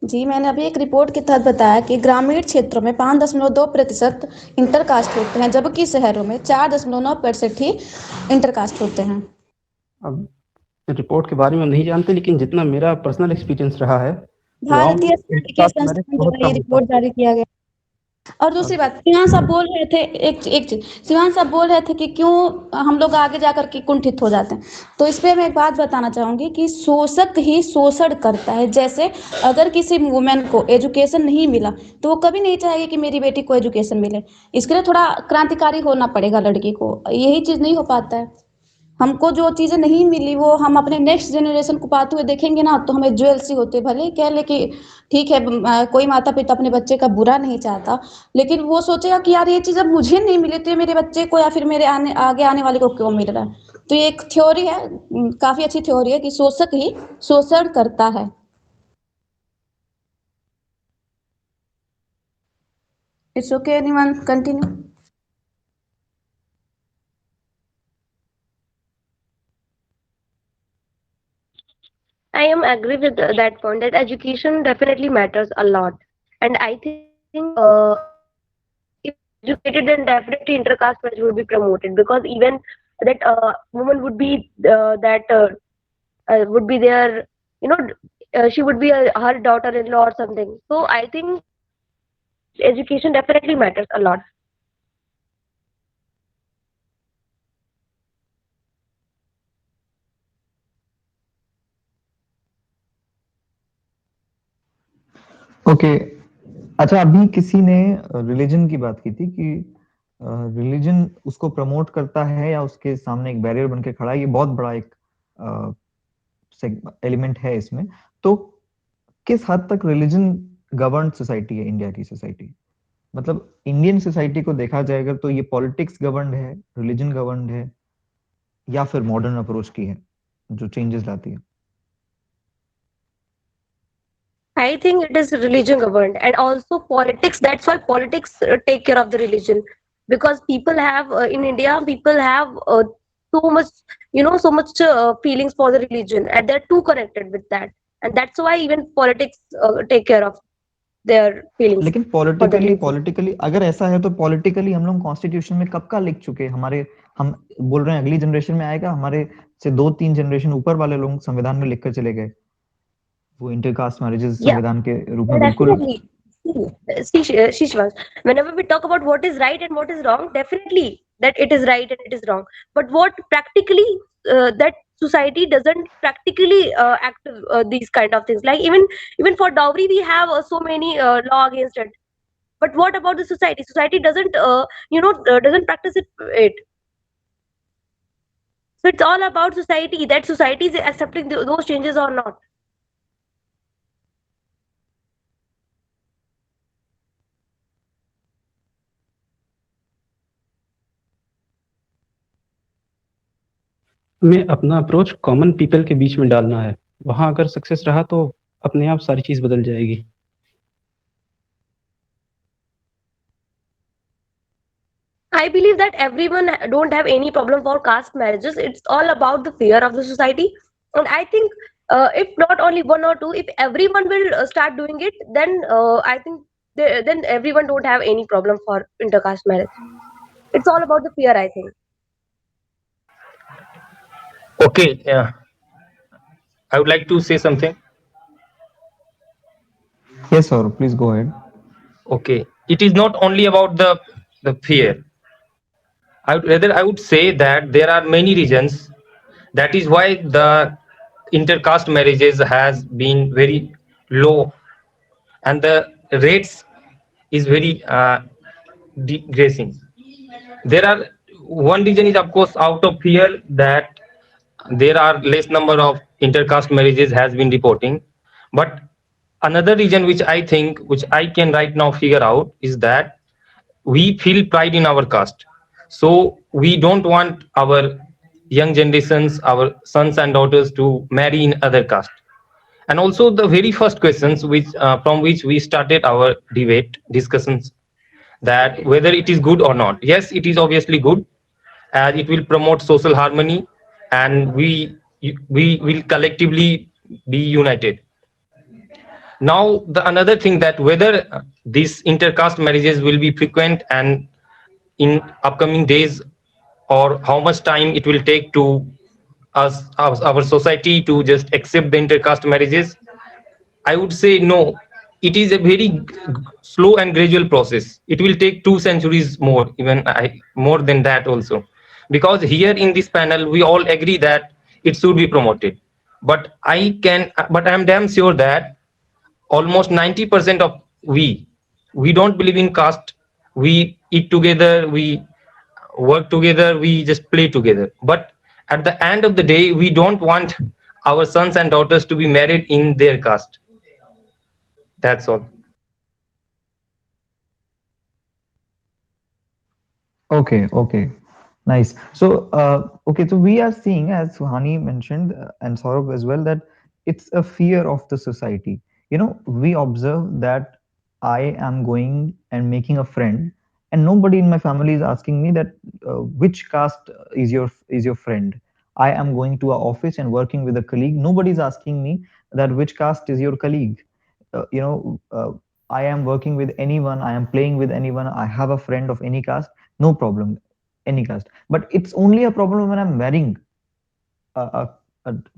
जी, मैंने अभी एक रिपोर्ट के तहत बताया कि ग्रामीण क्षेत्रों में 5.2% इंटरकास्ट होते हैं, जबकि शहरों में 4.9% ही इंटरकास्ट होते हैं। अब रिपोर्ट के बारे में नहीं जानते, लेकिन जितना मेरा पर्सनल एक्सपीरियंस रहा है, गांव में भारतीय सांख्यिकीय इंटरकास्ट मैरिज संस्थान बहुत द्वारा ये कम होता रिपोर्ट जारी किया गया। और दूसरी बात, शिवान साहब बोल रहे थे, एक चीज, शिवान साहब बोल रहे थे कि क्यों हम लोग आगे जाकर के कुंठित हो जाते हैं। तो इस पे मैं एक बात बताना चाहूंगी कि शोषक ही शोषण करता है। जैसे अगर किसी वुमेन को एजुकेशन नहीं मिला तो वो कभी नहीं चाहेगी कि मेरी बेटी को एजुकेशन मिले। इसके लिए थोड़ा क्रांतिकारी होना पड़ेगा लड़की को, यही चीज नहीं हो पाता है। हमको जो चीजें नहीं मिली वो हम अपने नेक्स्ट जनरेशन को पाते हुए देखेंगे ना, तो हमें ज्वेलसी होते भले ही कह ले कि ठीक है, कोई माता पिता अपने बच्चे का बुरा नहीं चाहता, लेकिन वो सोचेगा कि यार ये चीज अब मुझे नहीं मिली तो ये मेरे बच्चे को या फिर मेरे आगे आने वाले को क्यों मिल रहा है। तो ये एक थ्योरी है, काफी अच्छी थ्योरी है कि शोषक ही शोषण करता है। It's okay, anyone continue. I am agree with that point that education definitely matters a lot, and I think if educated, then definitely intercaste marriage would be promoted, because even that woman would be would be there, you know, she would be her daughter-in-law or something. So I think education definitely matters a lot. Okay. अच्छा, अभी किसी ने religion की बात की थी कि religion उसको प्रमोट करता है या उसके सामने एक बैरियर बन के खड़ा है। ये बहुत बड़ा एक एलिमेंट है इसमें। तो किस हद तक रिलीजन गवर्न सोसाइटी है इंडिया की सोसाइटी? मतलब इंडियन सोसाइटी को देखा जाएगा तो ये पॉलिटिक्स गवर्नड है, रिलीजन गवर्नड है, या फिर मॉडर्न अप्रोच की है जो चेंजेस लाती है? I think it is religion governed, and also politics. That's why politics take care of the religion, because people have in India, people have so much, so much feelings for the religion, and they're too connected with that, and that's why even politics take care of their feelings लेकिन for the religion. Politically अगर ऐसा है तो politically हम लोग constitution में कब का लिख चुके हैं? हमारे हम बोल रहे हैं अगली जनरेशन में आएगा, हमारे से 2-3 जनरेशन ऊपर वाले लोग संविधान में लिख कर चले गए वो इंटरकास्ट मैरिजेस Yeah, संविधान के रूप में बिल्कुल। definitely. See, Shishwant, whenever we talk about what is right and what is wrong, definitely that it is right and it is wrong. But what practically that society doesn't practically act these kind of things. Like even for dowry, we have so many law against it. But what about the society? Society doesn't doesn't practice it. So it's all about society. That society is accepting those changes or not. हमें अपना approach common people के बीच में डालना है। वहां अगर success रहा तो अपने आप सारी चीज बदल जाएगी। I believe that everyone don't have any problem for caste marriages. It's all about the fear of the society, and I think if not only one or two, if everyone will start doing it, then I think then everyone don't have any problem for intercaste marriage. It's all about the fear, I think. Okay, I would like to say something. Yes sir, please go ahead. Okay, it is not only about the fear. I would say that there are many reasons. That is why the intercaste marriages has been very low, and the rates is very decreasing. There are one reason is of course out of fear that there are less number of intercaste marriages has been reporting. But another reason which I think, which I can right now figure out, is that we feel pride in our caste. So we don't want our young generations, our sons and daughters to marry in other caste. And also the very first questions which from which we started our debate discussions, that whether it is good or not. Yes, it is obviously good, as it will promote social harmony, and we will collectively be united. Now the another thing, that whether these intercaste marriages will be frequent and in upcoming days, or how much time it will take to us, our society, to just accept the intercaste marriages, I would say no. It is a very slow and gradual process. It will take 2 centuries more, even more than that also, because here in this panel we all agree that it should be promoted. But I am damn sure that almost 90% of we don't believe in caste. We eat together, we work together, we just play together. But at the end of the day, we don't want our sons and daughters to be married in their caste. That's all. Okay, okay. Nice. So, okay, so we are seeing, as Suhani mentioned, and Saurabh as well, that it's a fear of the society. You know, we observe that I am going and making a friend, and nobody in my family is asking me that which caste is your friend. I am going to a office and working with a colleague. Nobody is asking me that which caste is your colleague. You know, I am working with anyone, I am playing with anyone, I have a friend of any caste, no problem, any caste. But it's only a problem when I'm marrying a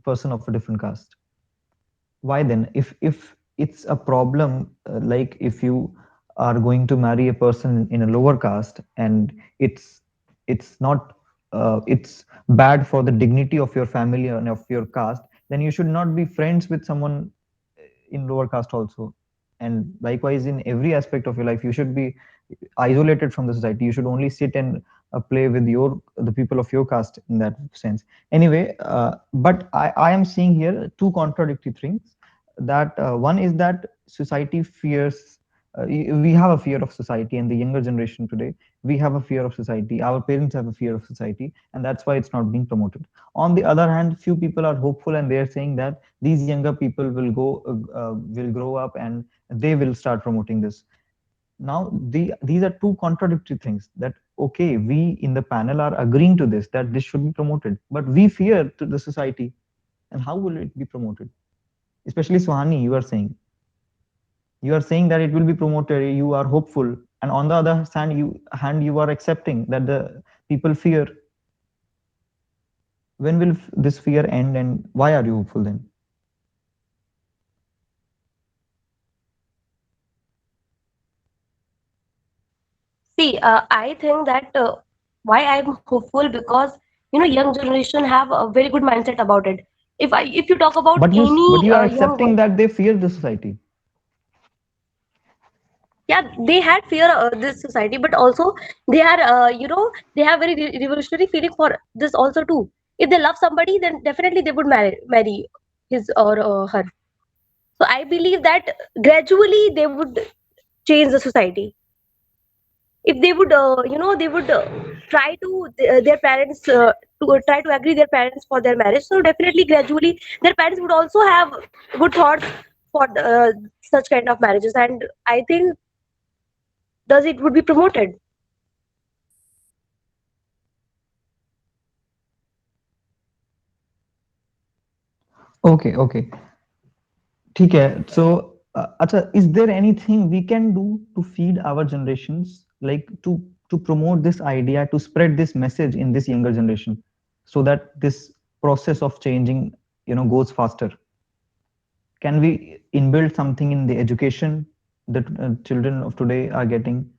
person of a different caste. Why then? If it's a problem, like if you are going to marry a person in a lower caste, and it's not it's bad for the dignity of your family and of your caste, then you should not be friends with someone in lower caste also. And likewise, in every aspect of your life, you should be isolated from the society. You should only sit and play with the people of your caste in that sense. Anyway, but I am seeing here two contradictory things. That one is that society fears. We have a fear of society, and the younger generation today, we have a fear of society. Our parents have a fear of society, and that's why it's not being promoted. On the other hand, few people are hopeful, and they are saying that these younger people will grow up and they will start promoting this. Now these are two contradictory things, that okay, we in the panel are agreeing to this, that this should be promoted, but we fear to the society. And how will it be promoted? Especially Suhani, you are saying that it will be promoted, you are hopeful, and on the other hand you are accepting that the people fear. When will this fear end, and why are you hopeful then? See, I think that why I'm hopeful, because young generation have a very good mindset about it. If you talk about But any you are young accepting boy, that they fear the society. yeah, they had fear this society, but also they are they have very revolutionary feeling for this also too. If they love somebody, then definitely they would marry his or her. So I believe that gradually they would change the society if they would they would try to their parents to try to agree their parents for their marriage. So definitely gradually their parents would also have good thoughts for such kind of marriages, and I think thus it would be promoted. Okay, okay. ठीक है. So, अच्छा, is there anything we can do to feed our generations, like to promote this idea, to spread this message in this younger generation, so that this process of changing, goes faster? Can we inbuild something in the education that children of today are getting?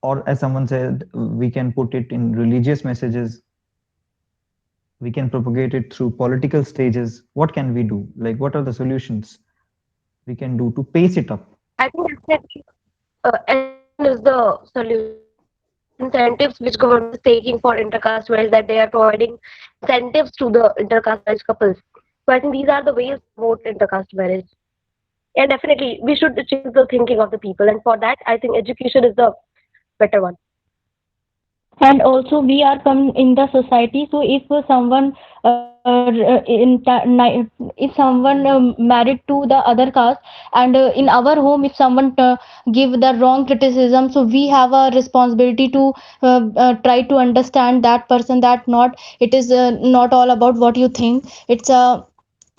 Or as someone said, we can put it in religious messages, we can propagate it through political stages. What can we do? Like, what are the solutions we can do to pace it up? I think definitely education is the solution. incentives which government is taking for intercaste marriage, that they are providing incentives to the intercaste marriage couples. So I think these are the ways to promote intercaste marriage. And definitely we should change the thinking of the people. And for that, I think education is the better one. And also we are come in the society, so if someone if someone married to the other caste, and in our home if someone give the wrong criticism, so we have a responsibility to try to understand that person, that not it is not all about what you think, it's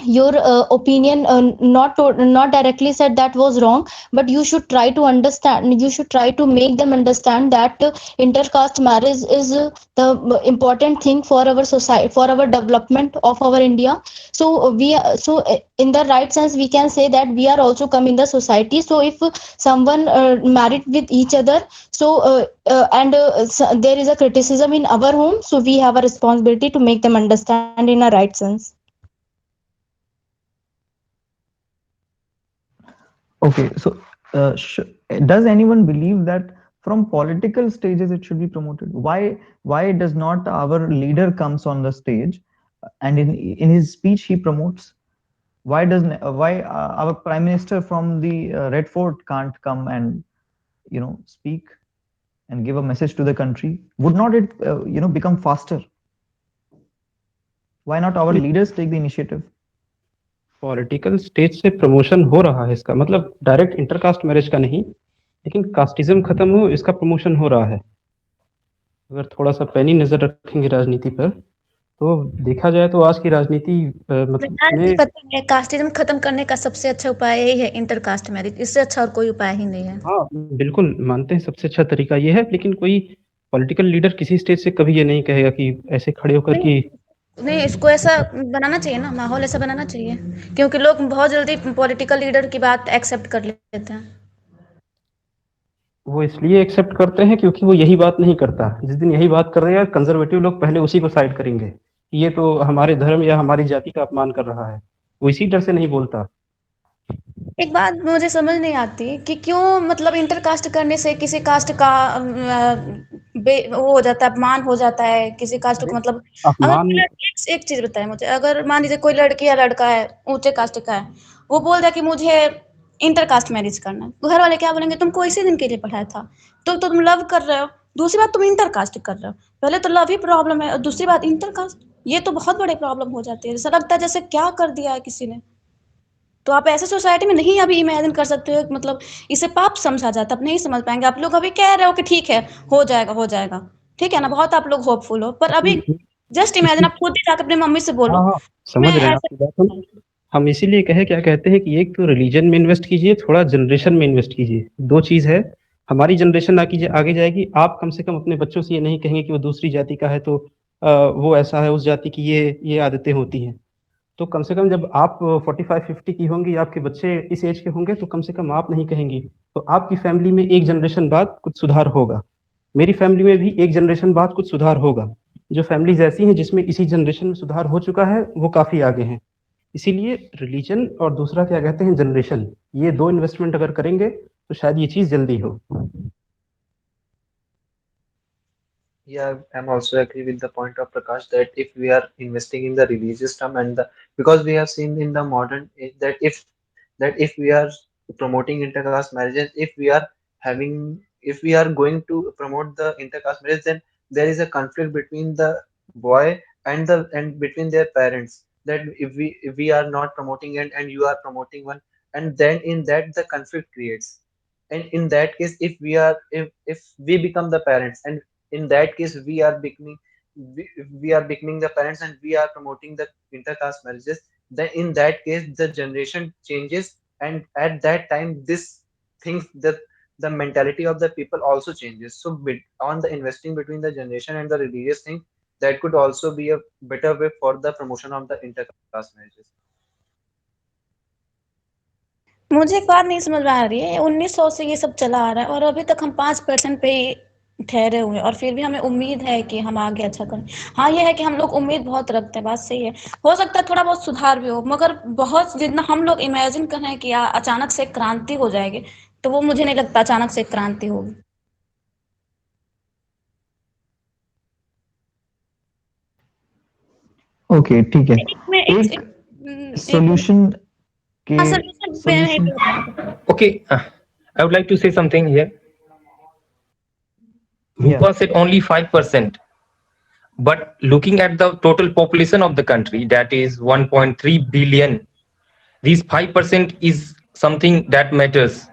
your opinion, not directly said that was wrong, but you should try to understand, you should try to make them understand that intercaste marriage is the important thing for our society, for our development of our India. So in the right sense we can say that we are also come in the society. So if someone married with each other, so there is a criticism in our home, so we have a responsibility to make them understand in a right sense. Okay, so does anyone believe that from political stages it should be promoted? Why does not our leader comes on the stage and in his speech he promotes? Why our prime minister from the Red Fort can't come and speak and give a message to the country? Would not it become faster? Why not our leaders take the initiative? Political stage से promotion हो रहा है, इसका मतलब direct intercaste marriage का नहीं, लेकिन casteism खत्म हो इसका प्रमोशन हो रहा है। अगर थोड़ा सा पैनी नजर रखेंगे राजनीति पर, तो देखा जाए तो आज की राजनीति में पता है, कास्टिज्म खत्म करने का सबसे अच्छा उपाय यही है, इंटरकास्ट मैरिज। इससे अच्छा और कोई उपाय ही नहीं है। हाँ, बिल्कुल मानते हैं सबसे अच्छा तरीका ये है, लेकिन कोई पॉलिटिकल लीडर किसी स्टेज से कभी ये नहीं कहेगा कि ऐसे खड़े होकर कि नहीं, इसको ऐसा बनाना चाहिए ना, माहौल ऐसा बनाना चाहिए, क्योंकि लोग बहुत जल्दी पॉलिटिकल लीडर की बात एक्सेप्ट कर लेते हैं। वो इसलिए एक्सेप्ट करते हैं क्योंकि वो यही बात नहीं करता। जिस दिन यही बात कर रहे हैं कंजर्वेटिव लोग, पहले उसी को साइड करेंगे कि ये तो हमारे धर्म या हमारी जाति का अपमान कर रहा है, वो इसी डर से नहीं बोलता। एक बात मुझे समझ नहीं आती कि क्यों, मतलब इंटरकास्ट करने से किसी कास्ट का वो हो जाता है, अपमान हो जाता है किसी कास्ट को। मतलब अपमान अगर एक चीज बताए मुझे, अगर मान लीजिए कोई लड़की या लड़का है, ऊंचे कास्ट का है, वो बोल रहा है कि मुझे इंटरकास्ट मैरिज करना है, तो घर वाले क्या बोलेंगे, तुमको इसी दिन के लिए पढ़ाया था, तो तुम लव कर रहे हो। दूसरी बात, तुम इंटरकास्ट कर रहे हो। पहले तो लव ही प्रॉब्लम है, और दूसरी बात इंटरकास्ट, ये तो बहुत बड़े प्रॉब्लम हो जाती है। ऐसा लगता है जैसे क्या कर दिया है किसी ने। तो आप ऐसे सोसाइटी में नहीं अभी इमेजिन कर सकते हो, मतलब इसे पाप समझा जाता, आप नहीं समझ पाएंगे। आप लोग अभी कह रहे हो कि ठीक है, हो जाएगा हो जाएगा, ठीक है ना, बहुत आप लोग होपफुल हो, पर अभी जस्ट इमेजिन, आप खुद ही जाकर अपनी मम्मी से बोलो। हाँ, समझ रहे हैं आपकी बात। हम इसीलिए क्या कहते हैं कि एक तो रिलीजन में इन्वेस्ट कीजिए, थोड़ा जनरेशन में इन्वेस्ट कीजिए। दो चीज है, हमारी जनरेशन आगे जाएगी, आप कम से कम अपने बच्चों से ये नहीं कहेंगे कि वो दूसरी जाति का है तो वो ऐसा है, उस जाति की ये आदतें होती हैं। तो कम से कम जब आप 45-50 की होंगी, आपके बच्चे इस एज के होंगे, तो कम से कम आप नहीं कहेंगी, तो आपकी फैमिली में एक जनरेशन बाद कुछ सुधार होगा। मेरी फैमिली में भी एक जनरेशन बाद कुछ सुधार होगा। जो फैमिलीज ऐसी हैं जिसमें इसी जनरेशन में सुधार हो चुका है, वो काफी आगे हैं। इसीलिए रिलीजन और दूसरा क्या कहते हैं जनरेशन, ये दो इन्वेस्टमेंट अगर करेंगे तो शायद ये चीज जल्दी हो। Yeah, I'm also agree with the point of Prakash that if we are investing in the religious term and the, because we have seen in the modern that if we are promoting intercaste marriages, if we are going to promote the intercaste marriage, then there is a conflict between the boy and between their parents. That if we are not promoting and you are promoting one, and then in that the conflict creates. And in that case, if we become the parents, and in that case we are becoming the parents and we are promoting the intercaste marriages, then in that case the generation changes, and at that time this things that the mentality of the people also changes. So on the investing between the generation and the religious thing, that could also be a better way for the promotion of the intercaste marriages. मुझे एक बात नहीं समझ में आ रही है, 1900 से ये सब चला आ रहा है और अभी तक हम 5% पे ही ठहरे हुए हैं, और फिर भी हमें उम्मीद है कि हम आगे अच्छा करें। हाँ, ये है कि हम लोग उम्मीद बहुत रखते हैं, बात सही है। हो सकता है थोड़ा बहुत सुधार भी हो, मगर बहुत जितना हम लोग इमेजिन कर रहे हैं कि अचानक से क्रांति हो जाएगी, तो वो मुझे नहीं लगता अचानक से क्रांति होगी। ओके ठीक है, एक में एक एक सॉल्यूशन के सॉल्यूशन पे है सॉल्यूशन कि Okay, I would like to say something here. Rupa said only 5%, but looking at the total population of the country, that is 1.3 billion, these 5% is something that matters.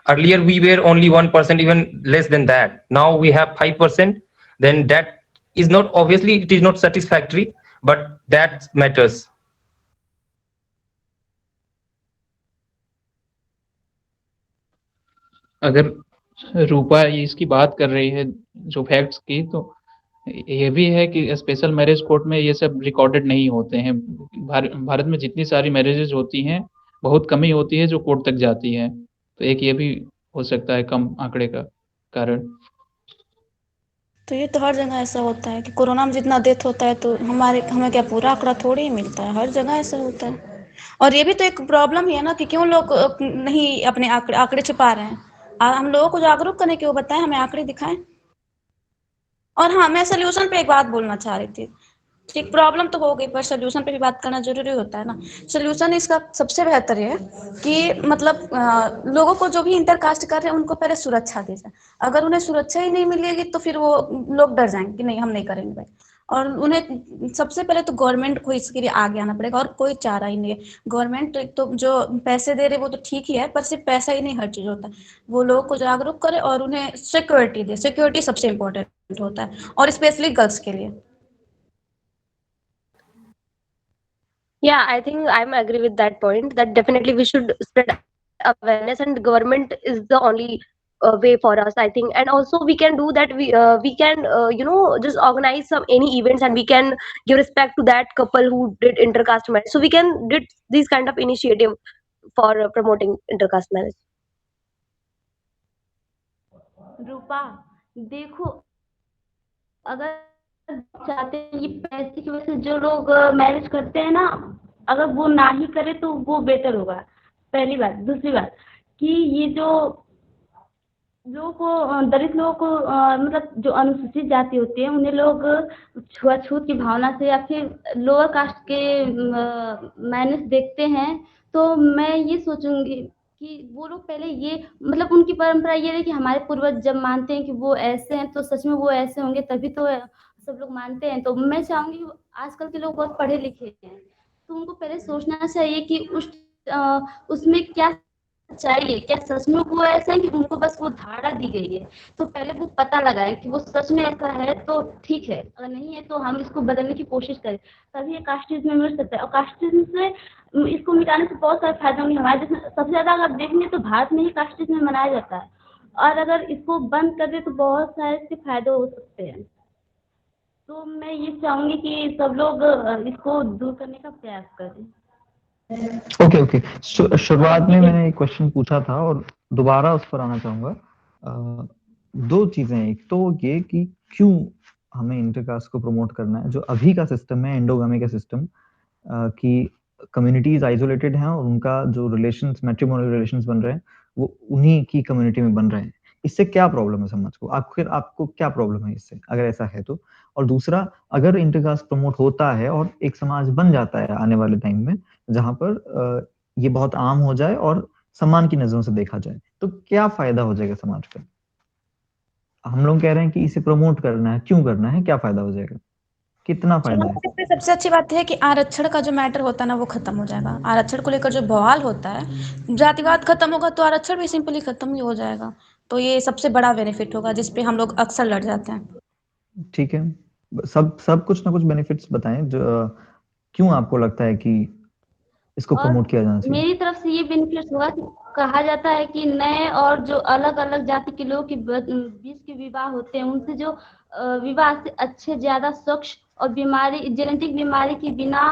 Earlier we were only 1%, even less than that. Now we have 5%. Then that is not, obviously it is not satisfactory, but that matters. अगर रूपा इसकी बात कर रही है जो facts की, तो ये भी है कि स्पेशल मैरिज कोर्ट में ये सब रिकॉर्डेड नहीं होते हैं। भारत में जितनी सारी मैरिजेज होती हैं, बहुत कम ही होती है जो कोर्ट तक जाती है। तो एक ये भी हो सकता है कम आंकड़े का कारण। तो ये तो हर जगह ऐसा होता है कि कोरोना में जितना डेथ होता है तो हमें क्या पूरा आंकड़ा थोड़ी ही मिलता है, हर जगह ऐसा होता है। और ये भी तो एक प्रॉब्लम ही है ना कि क्यों लोग नहीं अपने आंकड़े छुपा रहे हैं। हम लोगों को जागरूक करने के वो बताएं, हमें आंकड़े दिखाएं। और हाँ, मैं सोल्यूशन पे एक बात बोलना चाह रही थी। ठीक, प्रॉब्लम तो हो गई पर सोल्यूशन पे भी बात करना जरूरी होता है ना। सोल्यूशन इसका सबसे बेहतर है कि मतलब लोगों को जो भी इंटर कास्ट कर रहे हैं उनको पहले सुरक्षा दी जाए। अगर उन्हें सुरक्षा ही नहीं मिलेगी तो फिर वो लोग डर जाएंगे कि नहीं हम नहीं करेंगे भाई। और उन्हें सबसे पहले तो गवर्नमेंट को इसके लिए आगे आना पड़ेगा, और कोई चारा ही नहीं है। गवर्नमेंट तो जो पैसे दे रहे वो तो ठीक ही है, पर सिर्फ पैसा ही नहीं हर चीज होता है। वो लोगों को जागरूक करे और उन्हें सिक्योरिटी दे। सिक्योरिटी सबसे इम्पोर्टेंट होता है, और स्पेशली गर्ल्स के लिए। Yeah, I think I'm agree with that point, that definitely we should spread awareness, and government is the only way for us, I think. And also we can do that, we can just organize some any events, and we can give respect to that couple who did intercaste marriage. So we can did these kind of initiative for promoting intercaste marriage. रूपा, देखो, अगर चाहते हैं ये पैसे की वजह से जो लोग मैरिज करते हैं ना, अगर वो ना ही करे तो वो बेटर होगा, पहली बात। दूसरी बात कि ये जो लोगों को दलित लोगों को मतलब जो अनुसूचित जाति होती है उन्हें लोग छुआछूत की भावना से या फिर लोअर कास्ट के माइनस देखते हैं। तो मैं ये सोचूंगी कि वो लोग पहले ये मतलब उनकी परंपरा ये है कि हमारे पूर्वज जब मानते हैं कि वो ऐसे हैं तो सच में वो ऐसे होंगे, तभी तो सब लोग मानते हैं। तो मैं चाहूंगी आजकल के लोग बहुत पढ़े लिखे हैं तो उनको पहले सोचना चाहिए कि उसमें क्या चाहिए, क्या सच में वो ऐसा है कि उनको बस वो धारणा दी गई है। तो पहले वो पता लगाए कि वो सच में ऐसा है तो ठीक है, अगर नहीं है तो हम इसको बदलने की कोशिश करें, तभी ये कास्टिज्म में मिट सकता है। और कास्टिज्म से इसको मिटाने से बहुत सारे फायदे होंगे। हमारे देश में सबसे ज्यादा अगर देखेंगे तो भारत में ही कास्टिज्म मनाया जाता है, और अगर इसको बंद कर दे तो बहुत सारे इसके फायदे हो सकते हैं। तो मैं ये चाहूंगी कि सब लोग इसको दूर करने का प्रयास करें। ओके शुरुआत में मैंने एक क्वेश्चन पूछा था और दोबारा उस पर आना चाहूंगा। दो चीजें, एक तो ये कि क्यों हमें इंटरकास्ट को प्रमोट करना है। जो अभी का सिस्टम है एंडोगामी का सिस्टम, कि कम्युनिटीज आइसोलेटेड हैं और उनका जो रिलेशंस, मैट्रिमोनियल रिलेशंस बन रहे हैं वो उन्हीं की कम्युनिटी में बन रहे हैं। इससे क्या प्रॉब्लम है समाज को? आपको क्या प्रॉब्लम है इससे, अगर ऐसा है तो? और दूसरा, अगर इंटरकास्ट प्रमोट होता है और एक समाज बन जाता है आने वाले टाइम में जहां पर ये बहुत आम हो जाए और सम्मान की नजरों से देखा जाए, तो क्या फायदा हो जाएगा समाज का? हम लोग कह रहे हैं कि इसे प्रमोट करना है, क्यों करना है, क्या फायदा हो जाएगा, कितना फायदा है? सबसे अच्छी बात है कि आरक्षण का जो मैटर होता है ना वो खत्म हो जाएगा। आरक्षण को लेकर जो बवाल होता है, जातिवाद खत्म होगा तो आरक्षण भी सिंपली खत्म ही हो जाएगा। तो ये सबसे बड़ा बेनिफिट होगा जिसपे हम लोग अक्सर लड़ जाते हैं। ठीक है, सब कुछ ना कुछ बेनिफिट्स बताएं जो क्यों आपको लगता है कि इसको और प्रमोट किया जाना चाहिए। मेरी तरफ से ये बेनिफिट हुआ कि कहा जाता है कि नए और जो अलग अलग जाति के लोग के बीच के विवाह होते हैं उनसे जो विवाह से अच्छे, ज्यादा स्वच्छ और बीमारी, जेनेटिक बीमारी के बिना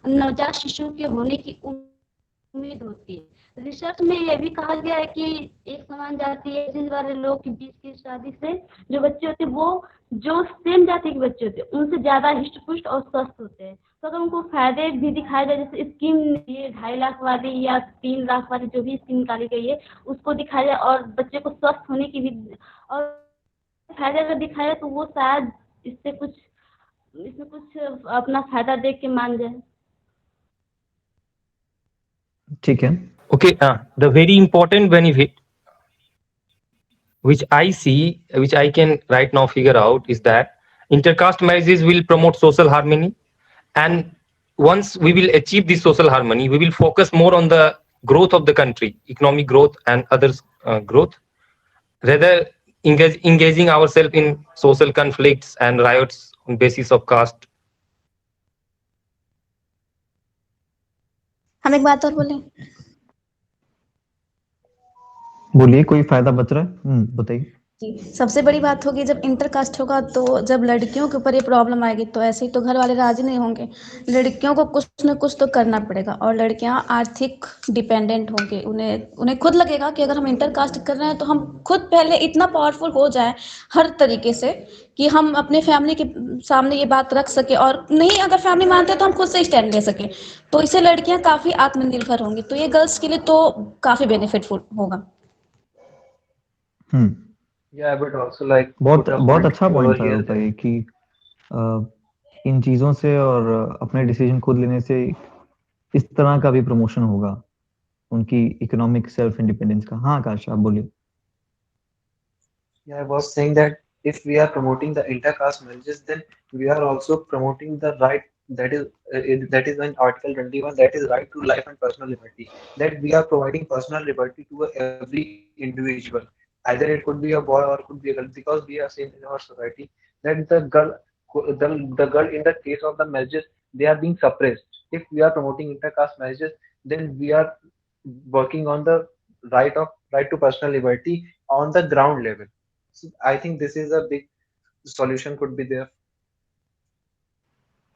नवजात शिशु के होने की उम्मीद होती है। रिसर्च में यह भी कहा गया है कि एक समान जाति वाले लोग के बीच की शादी से जो बच्चे होते हैं वो जो सेम जाति के बच्चे होते हैं उनसे ज्यादा हिष्ट पुष्ट और स्वस्थ होते हैं। तो अगर उनको फायदे भी दिखाए जाए, जैसे स्कीम ये 2.5 लाख वाली या 3 लाख वाली जो भी स्कीम निकाली गई है उसको दिखाया जाए और बच्चे को स्वस्थ होने की भी और फायदे अगर दिखाया तो वो शायद इससे कुछ इसमें कुछ अपना फायदा देख के मान जाए। ठीक है। Okay, the very important benefit which I see, which I can right now figure out, is that intercaste marriages will promote social harmony. And once we will achieve this social harmony, we will focus more on the growth of the country, economic growth and others growth, rather engaging ourselves in social conflicts and riots on basis of caste. हम एक बात और बोले, बोलिए, कोई फायदा बच रहा है? बताइए। जी, सबसे बड़ी बात होगी जब इंटरकास्ट होगा तो जब लड़कियों के ऊपर ये प्रॉब्लम आएगी तो ऐसे ही तो घर वाले राजी नहीं होंगे। लड़कियों को कुछ न कुछ तो करना पड़ेगा और लड़कियां आर्थिक डिपेंडेंट होंगे। उन्हें खुद लगेगा कि अगर हम इंटरकास्ट कर रहे हैं तो हम खुद पहले इतना पावरफुल हो जाए हर तरीके से कि हम अपने फैमिली के सामने ये बात रख सके, और नहीं अगर फैमिली मानते तो हम खुद से स्टैंड ले सके। तो इससे लड़कियां काफी आत्मनिर्भर होंगी, तो ये गर्ल्स के लिए तो काफी बेनिफिटफुल होगा। Yeah, I would also like बहुत put a बहुत point अच्छा over पॉइंट था here रूपा that ये कि इन चीजों से और अपने डिसीजन खुद लेने से इस तरह का भी प्रमोशन होगा उनकी इकोनॉमिक सेल्फ इंडिपेंडेंस का। हाँ आकाश, आप बोलिए। yeah, I was saying that if we are promoting the intercaste marriages, then we are also promoting the right that is in Article 21, that is right to life and personal liberty. That we are providing personal liberty to every individual. Either it could be a boy or it could be a girl, because we are seeing in our society that the girl in the case of the marriages, they are being suppressed. If we are promoting intercaste marriages, then we are working on the right to personal liberty on the ground level. So I think this is a big solution could be there.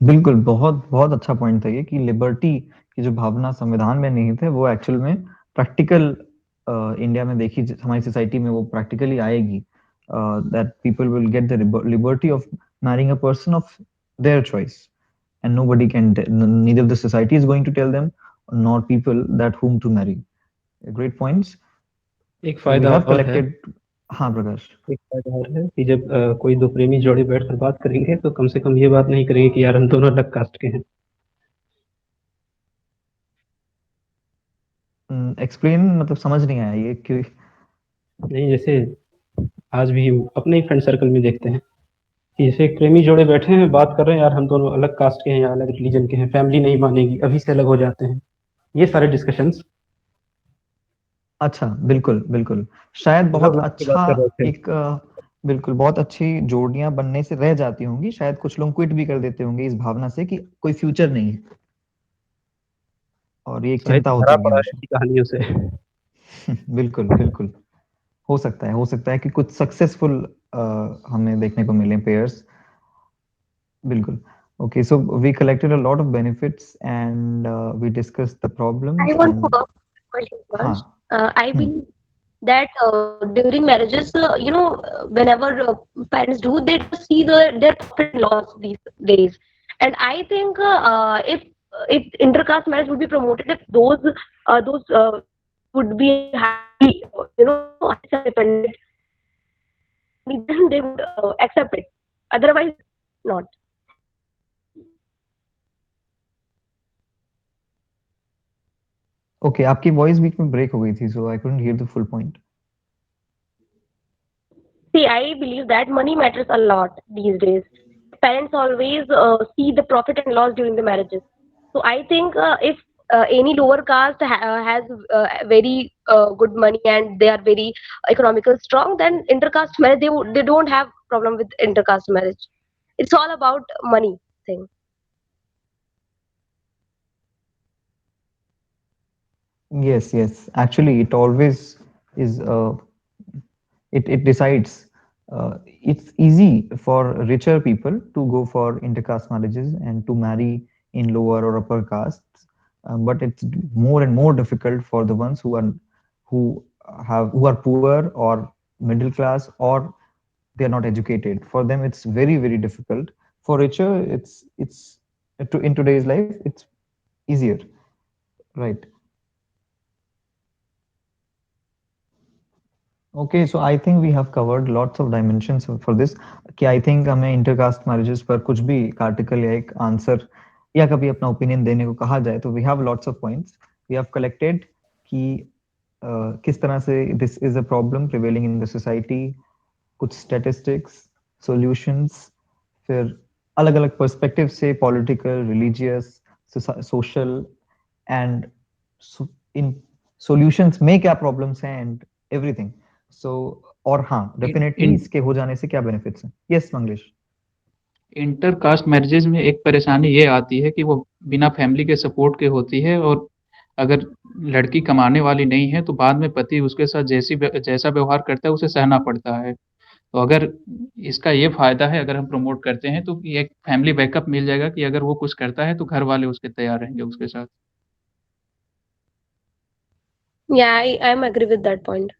बिल्कुल, बहुत बहुत अच्छा point था ये कि liberty की जो भावना संविधान में निहित है वो एक्चुअल में प्रैक्टिकल इंडिया में देखी हमारी सोसाइटी में वो प्रैक्टिकली आएगी, that people will get the liberty of marrying a person of their choice and nobody can neither the society is going to tell them nor people that whom to marry. Great points. एक So we फायदा have और है, collected. हाँ प्रकाश। एक फायदा और है कि जब कोई दो प्रेमी जोड़े बैठकर बात करेंगे तो कम से कम ये बात नहीं करेंगे कि यार हम दोनों अलग कास्ट के हैं। एक्सप्लेन, मतलब समझ नहीं आया ये क्यों? नहीं, जैसे आज भी हम अपने ही फ्रेंड सर्कल में देखते हैं कि जैसे एक प्रेमी जोड़े बैठे हैं, बात कर रहे हैं, यार हम दोनों अलग कास्ट के हैं या अलग रिलीजन के हैं, फैमिली नहीं मानेगी, अभी से अलग हो जाते हैं, ये सारे डिस्कशंस। अच्छा, बिल्कुल बिल्कुल। शायद लव बहुत लाइफ की बात अच्छा कर रहे थे। एक बिल्कुल बहुत अच्छी जोड़ियां बनने से रह जाती होंगी। शायद कुछ लोग क्विट भी कर देते होंगे इस भावना से कि कोई फ्यूचर नहीं है, और ये एक चिंता साहित्य होती भरा होगी पड़ा है हमेशा। ऐसी कहानियों से। बिल्कुल बिल्कुल। हो सकता है कि कुछ सक्सेसफुल हमें देखने को मिले पेयर्स। बिल्कुल। Okay, so we collected a lot of benefits and we discussed the I problems want to and ask a question हाँ। first. I believe that during marriages, whenever parents do, they just see their profit and loss these days. And I think if intercaste marriage would be promoted, if those would be highly, independent, then they would accept it. Otherwise, not. Okay, आपकी voice बीच में break हो गई थी, so I couldn't hear the full point. See, I believe that money matters a lot these days. Parents always see the profit and loss during the marriages. So I think if any lower caste has very good money and they are very economical strong, then intercaste marriage they don't have problem with intercaste marriage. It's all about money thing. Yes, actually it always is it decides. It's easy for richer people to go for intercaste marriages and to marry in lower or upper castes, but it's more and more difficult for the ones who who are poor or middle class, or they are not educated. For them it's very difficult. For richer it's in today's life it's easier, right? Okay, so I think we have covered lots of dimensions for this. कि I think हमें intercaste marriages पर कुछ भी एक article या एक answer या कभी अपना opinion देने को कहा जाए तो we have lots of points. We have collected कि किस तरह से this is a problem prevailing in the society, कुछ statistics, solutions, फिर अलग-अलग perspective से political, religious, social and so in solutions में क्या problems हैं and everything. So और हाँ डेफिनेटली इसके हो जाने से क्या बेनिफिट्स हैं? Yes Mangalesh. Inter caste marriages में एक परेशानी ये आती है कि वो बिना फैमिली के सपोर्ट के होती है, और अगर लड़की कमाने वाली नहीं है तो बाद में पति उसके साथ जैसा व्यवहार करता है उसे सहना पड़ता है। तो अगर इसका ये फायदा है, अगर हम प्रमोट करते हैं तो ये एक फैमिली बैकअप मिल जाएगा कि अगर वो कुछ करता है तो घर वाले उसके तैयार रहेंगे उसके साथ। Yeah, I'm agree with that point.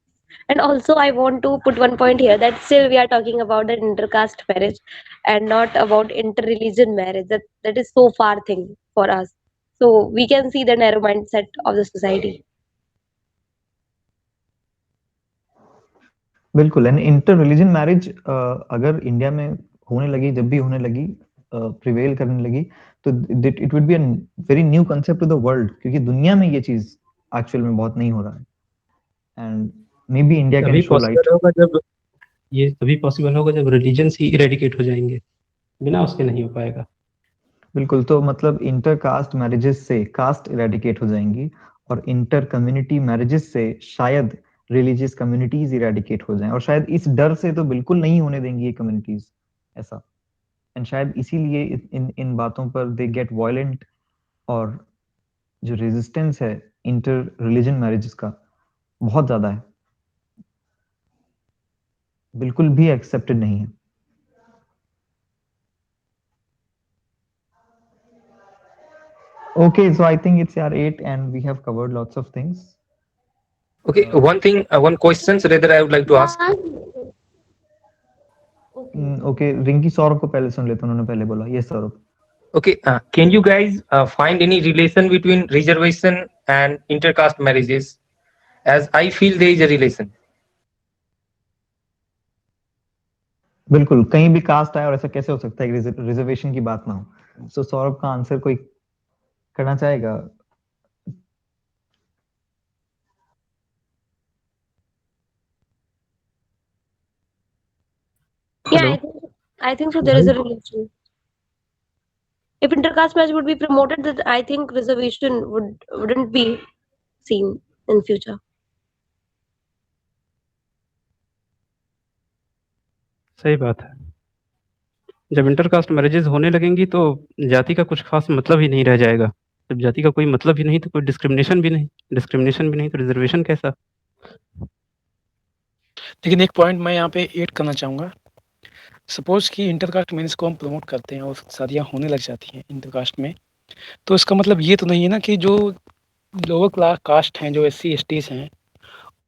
And also, I want to put one point here that still we are talking about the intercaste marriage and not about interreligion marriage. That is so far thing for us. So we can see the narrow mindset of the society. बिल्कुल and inter religion marriage अगर India में होने लगी, जब भी होने लगी, prevail करने लगी, तो it would be a very new concept to the world, क्योंकि दुनिया में ये चीज एक्चुअल में बहुत नहीं हो रहा है and may be India can show light. ये तभी पॉसिबल होगा जब रिलीजन्स ही इरेडिकेट हो जाएंगे, बिना उसके नहीं हो पाएगा। बिल्कुल, तो मतलब इंटर कास्ट मैरिजेस से कास्ट इरेडिकेट हो जाएंगी और इंटर कम्युनिटी मैरिजेस से शायद रिलीजियस कम्युनिटीज इरेडिकेट हो जाएं, और शायद इस डर से तो बिल्कुल नहीं होने देंगी ये कम्युनिटीज ऐसा, एंड शायद इसीलिए इन इन बातों पर दे गेट वायलेंट, और जो रेजिस्टेंस है इंटर रिलीजन मैरिजेस का बहुत ज्यादा है, बिल्कुल भी एक्सेप्टेड नहीं है। Okay, so I think it's our 8 and we have covered lots of things. Okay, one question rather I would like to ask. Okay, Rinki Saurabh को पहले सुन लेते, उन्होंने पहले बोला। Yes, Saurabh. Okay, can you guys find any relation between reservation and intercaste marriages? As I feel there is a relation. बिल्कुल, कहीं भी cast आए और ऐसा कैसे हो सकता है कि रिजर्वेशन की बात ना हो। सो सौरभ का आंसर कोई करना चाहेगा? Yeah, I think so. There is a relation. If intercaste marriage would be promoted, then I think reservation wouldn't be seen in future. सही बात है। जब इंटरकास्ट मैरिजेस होने लगेंगी तो जाति का कुछ खास मतलब ही नहीं रह जाएगा। जब जाति का कोई मतलब ही नहीं तो कोई डिस्क्रिमिनेशन भी नहीं तो रिजर्वेशन कैसा? लेकिन एक पॉइंट मैं यहाँ पे ऐड करना चाहूँगा। सपोज कि इंटरकास्ट मैरिज को हम प्रमोट करते हैं और शादियाँ होने लग जाती हैं इंटरकास्ट में, तो इसका मतलब ये तो नहीं है ना कि जो लोअर कास्ट हैं, जो SC STs हैं,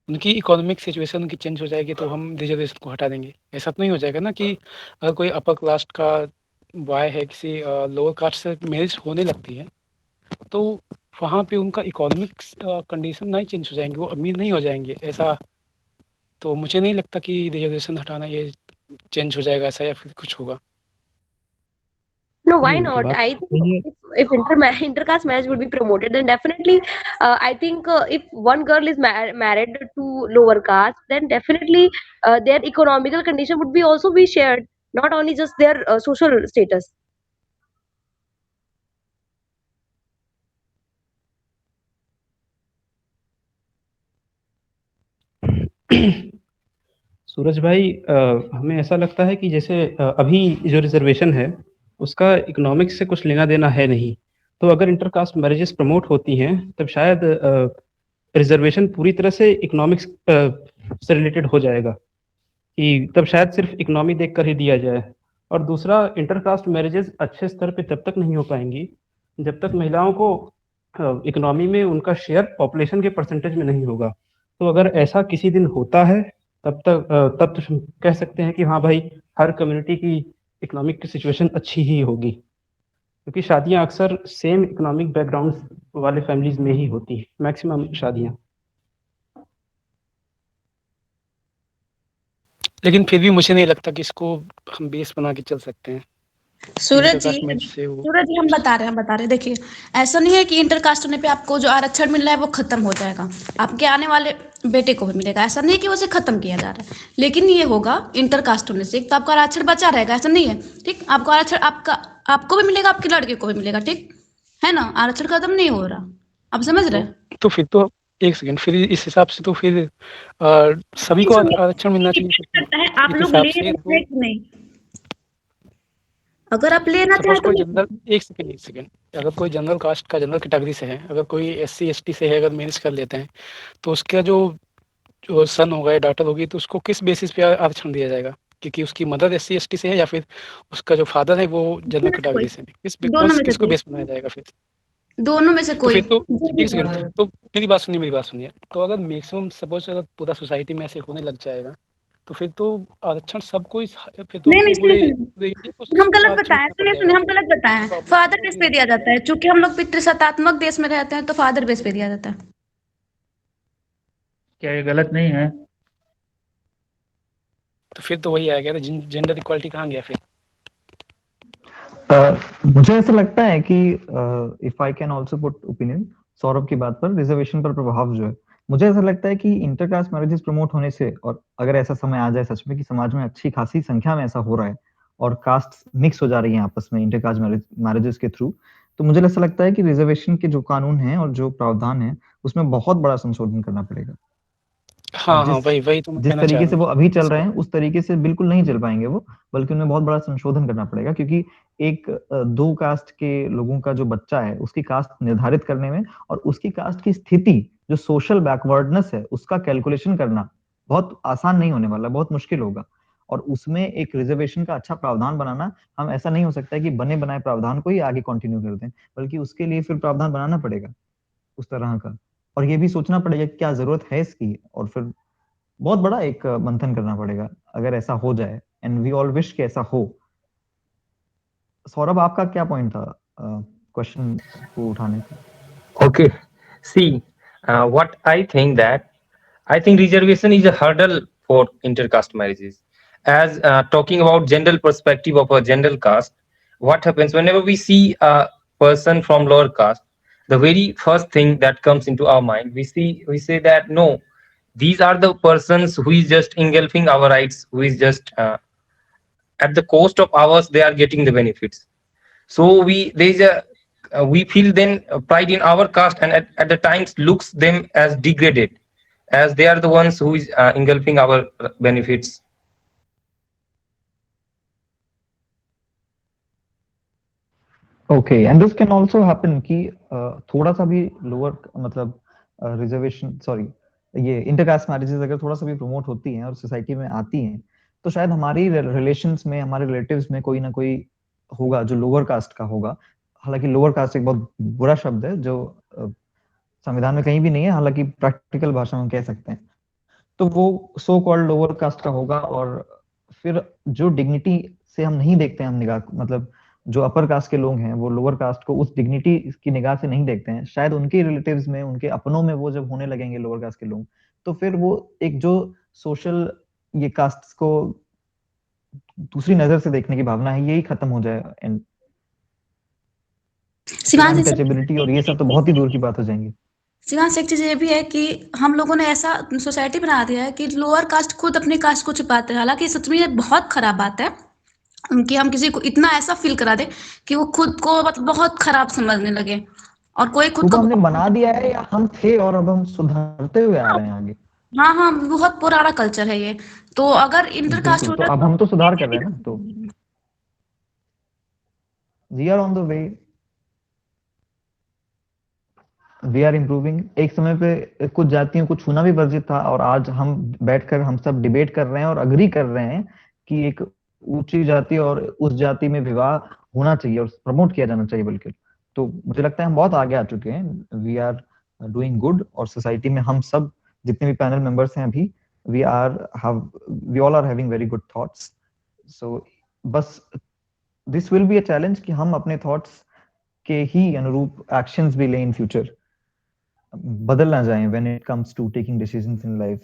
उनकी इकोनॉमिक सिचुएशन उनकी चेंज हो जाएगी तो हम रिजर्वेशन को हटा देंगे। ऐसा तो नहीं हो जाएगा ना कि अगर कोई अपर कास्ट का बॉय है किसी लोअर कास्ट से मैरिज होने लगती है तो वहाँ पे उनका इकोनॉमिक कंडीशन नहीं चेंज हो जाएंगे, वो अमीर नहीं हो जाएंगे। ऐसा तो मुझे नहीं लगता कि रिजर्वेशन हटाना ये चेंज हो जाएगा ऐसा, या फिर कुछ होगा। No, why not? I think if intercaste marriage would be promoted, then definitely, I think if one girl is married to lower caste, then definitely their economical condition would be also be shared, not only just their social status. सूरज भाई, हमें ऐसा लगता है कि जैसे अभी जो reservation है उसका इकोनॉमिक्स से कुछ लेना देना है नहीं, तो अगर इंटरकास्ट मैरिजेस प्रमोट होती हैं तब शायद रिजर्वेशन पूरी तरह से इकोनॉमिक्स से रिलेटेड हो जाएगा, कि तब शायद सिर्फ इकोनॉमी देखकर ही दिया जाए। और दूसरा, इंटरकास्ट मैरिजेस अच्छे स्तर पे तब तक नहीं हो पाएंगी जब तक महिलाओं को इकोनॉमी में उनका शेयर पॉपुलेशन के परसेंटेज में नहीं होगा। तो अगर ऐसा किसी दिन होता है तब तो हम कह सकते हैं कि हाँ भाई, हर कम्युनिटी की इकोनॉमिक सिचुएशन अच्छी ही होगी, क्योंकि शादियां अक्सर सेम इकोनॉमिक बैकग्राउंड वाले फैमिलीज में ही होती हैं, मैक्सिमम शादियां। लेकिन फिर भी मुझे नहीं लगता कि इसको हम बेस बना के चल सकते हैं। सूरज जी इंटरकास्ट मैरिज से वो सूरज जी हम बता रहे हैं देखिए, ऐसा नहीं है कि इंटरकास्ट होने पे आपको जो आरक्षण मिल रहा है वो खत्म हो जाएगा, आपके आने वाले बेटे को भी मिलेगा, ऐसा नहीं है कि उसे खत्म किया जा रहा है, लेकिन ये होगा इंटरकास्ट होने से, एक तो आपका आरक्षण बचा रहेगा, ऐसा नहीं है, ठीक, आपको आरक्षण आपको भी मिलेगा, आपके लड़के को भी मिलेगा, ठीक है ना, आरक्षण खत्म नहीं हो रहा, आप समझ रहे हैं? तो फिर तो एक सेकंड, फिर इस हिसाब से तो फिर सभी को आरक्षण मिलना चाहिए फिर तो। आप इस लोग हिसाब ले से रहे तो हैं कि नहीं? अगर आप लेना सपोज चाहें तो कोई जनरल, एक सेकंड, अगर कोई जनरल कास्ट का जनरल कैटेगरी से है, अगर कोई SC ST से है, अगर मैनेज कर लेते हैं, तो उसका जो सन होगा या डॉटर होगी, तो उसको किस बेसिस पे आरक्षण दिया जाएगा? क्योंकि उसकी मदर SC ST से है, या फिर उसका जो फादर है वो जनरल कैटेगरी से है? दोनों में से किसको कोई, बेस बनाया जाएगा फिर? दोनों में से तो कोई। फिर तो एक सेकंड, तो मेरी बात सुनिए। तो अगर मैक्सिमम सपोज अगर पूरा सोसाइटी में ऐसे होने लग जाएगा, तो फिर तो आरक्षण सबको फिर तो नहीं पूरे सुनिए, पूरे इंडिया को हम गलत आरक्षण बताएं, देना पड़ सुनिए जाएगा। हम गलत बताएं, फादर बेस पे दिया जाता है, चूंकि हम लोग पितृसत्तात्मक देश में रहते हैं तो फादर बेस पे दिया जाता है। क्या ये गलत नहीं है? तो फिर तो वही आ गया, जेंडर इक्वालिटी कहाँ गया फिर? मुझे ऐसा लगता है कि if I can also put opinion Saurabh की बात पर, रिजर्वेशन पर प्रभाव जो है, मुझे ऐसा लगता है कि इंटरकास्ट मैरिजेस प्रमोट होने से, और अगर ऐसा समय आ जाए सच में कि समाज में अच्छी खासी संख्या में ऐसा हो रहा है और कास्ट मिक्स हो जा रही है आपस में इंटरकास्ट मैरिजेस के थ्रू, तो मुझे ऐसा लगता है कि रिजर्वेशन के जो कानून है और जो प्रावधान है उसमें बहुत बड़ा संशोधन करना पड़ेगा। हाँ हाँ, जिस वही तो मैं जिस कहना चाह तरीके रहा से हूँ। वो अभी चल रहे हैं उस तरीके से बिल्कुल नहीं चल पाएंगे वो, बल्कि उन्हें बहुत बड़ा संशोधन करना पड़ेगा, क्योंकि एक दो कास्ट के लोगों का जो बच्चा है उसकी कास्ट निर्धारित करने में और उसकी कास्ट की स्थिति, जो सोशल बैकवर्डनेस है, उसका कैलकुलेशन करना बहुत आसान नहीं होने वाला, बहुत मुश्किल होगा। और उसमें एक रिजर्वेशन का अच्छा प्रावधान बनाना, हम ऐसा नहीं हो सकता है कि बने बनाए प्रावधान को ही आगे कंटिन्यू कर दें, बल्कि उसके लिए फिर प्रावधान बनाना पड़ेगा उस तरह का। और ये भी सोचना पड़ेगा कि क्या जरूरत है इसकी, और फिर बहुत बड़ा एक मंथन करना पड़ेगा अगर ऐसा हो जाए, एंड वी ऑल विश कि ऐसा हो। सौरभ, आपका क्या पॉइंट था क्वेश्चन को उठाने का? Okay. See, what I think that I think reservation is a hurdle for intercaste marriages. As talking about general perspective of a general caste, what happens whenever we see a person from lower caste, the very first thing that comes into our mind, we say that no, these are the persons who is just engulfing our rights, who is just at the cost of ours, they are getting the benefits. So we feel then pride in our caste, and at the times looks them as degraded, as they are the ones who is engulfing our benefits. Okay, and this can also happen कि थोड़ा सा भी lower, मतलब reservation, sorry, ये intercaste marriages अगर थोड़ा सा भी प्रमोट होती हैं और सोसाइटी में आती हैं, तो शायद हमारी रिलेशंस में, हमारे रिलेटिव्स में कोई ना कोई होगा जो लोअर कास्ट का होगा। हालांकि लोअर कास्ट एक बहुत बुरा शब्द है जो संविधान में कहीं भी नहीं है, हालांकि प्रैक्टिकल भाषा में कह सकते हैं। तो वो सो कॉल्ड लोअर कास्ट का होगा, और फिर जो डिग्निटी से हम नहीं देखते हैं, हम निगाह, मतलब जो अपर कास्ट के लोग हैं वो लोअर कास्ट को उस डिग्निटी की निगाह से नहीं देखते हैं, शायद उनके रिलेटिव्स में, उनके अपनों में वो जब होने लगेंगे लोअर कास्ट के लोग, तो फिर वो एक जो सोशल ये कास्ट को दूसरी नजर से देखने की भावना है, यही खत्म हो जाए, एंड शिवांश अनटचेबिलिटी और ये सब तो बहुत ही दूर की बात हो जाएंगी। शिवांश, एक चीज ये भी है कि हम लोगों ने ऐसा सोसाइटी बना दिया है कि लोअर कास्ट खुद अपनी कास्ट को छिपाते हैं, हालांकि सच में ये बहुत खराब बात है कि हम किसी को इतना ऐसा फील करा दे कि वो खुद को मतलब बहुत खराब समझने लगे, और कोई खुद तो को हमने बना दिया है या हम थे और अब हम सुधरते हुए आ रहे हैं आगे? हाँ हाँ, बहुत पुराना कल्चर है ये। तो अगर इंटरकास्ट बिल्कुल, हो तो जाए अब हम तो सुधार कर रहे हैं ना, तो we are on the way, we are improving. एक समय पे कुछ जातियों को छूना भी वर्जित था, और आज हम बैठकर हम सब डिबेट कर रहे हैं और अग्री कर रहे हैं कि एक ऊंची जाति और उस जाति में विवाह होना चाहिए और प्रमोट किया जाना चाहिए बल्कि। तो मुझे लगता है हम बहुत आगे आ चुके हैं, वी आर डूइंग गुड, और सोसाइटी में हम सब जितने भी पैनल मेंबर्स हैं अभी, we all are having very good thoughts. So बस this will be a challenge कि हम अपने थॉट्स के ही अनुरूप एक्शंस भी लें इन फ्यूचर, बदल ना जाएं when it comes to taking decisions in life.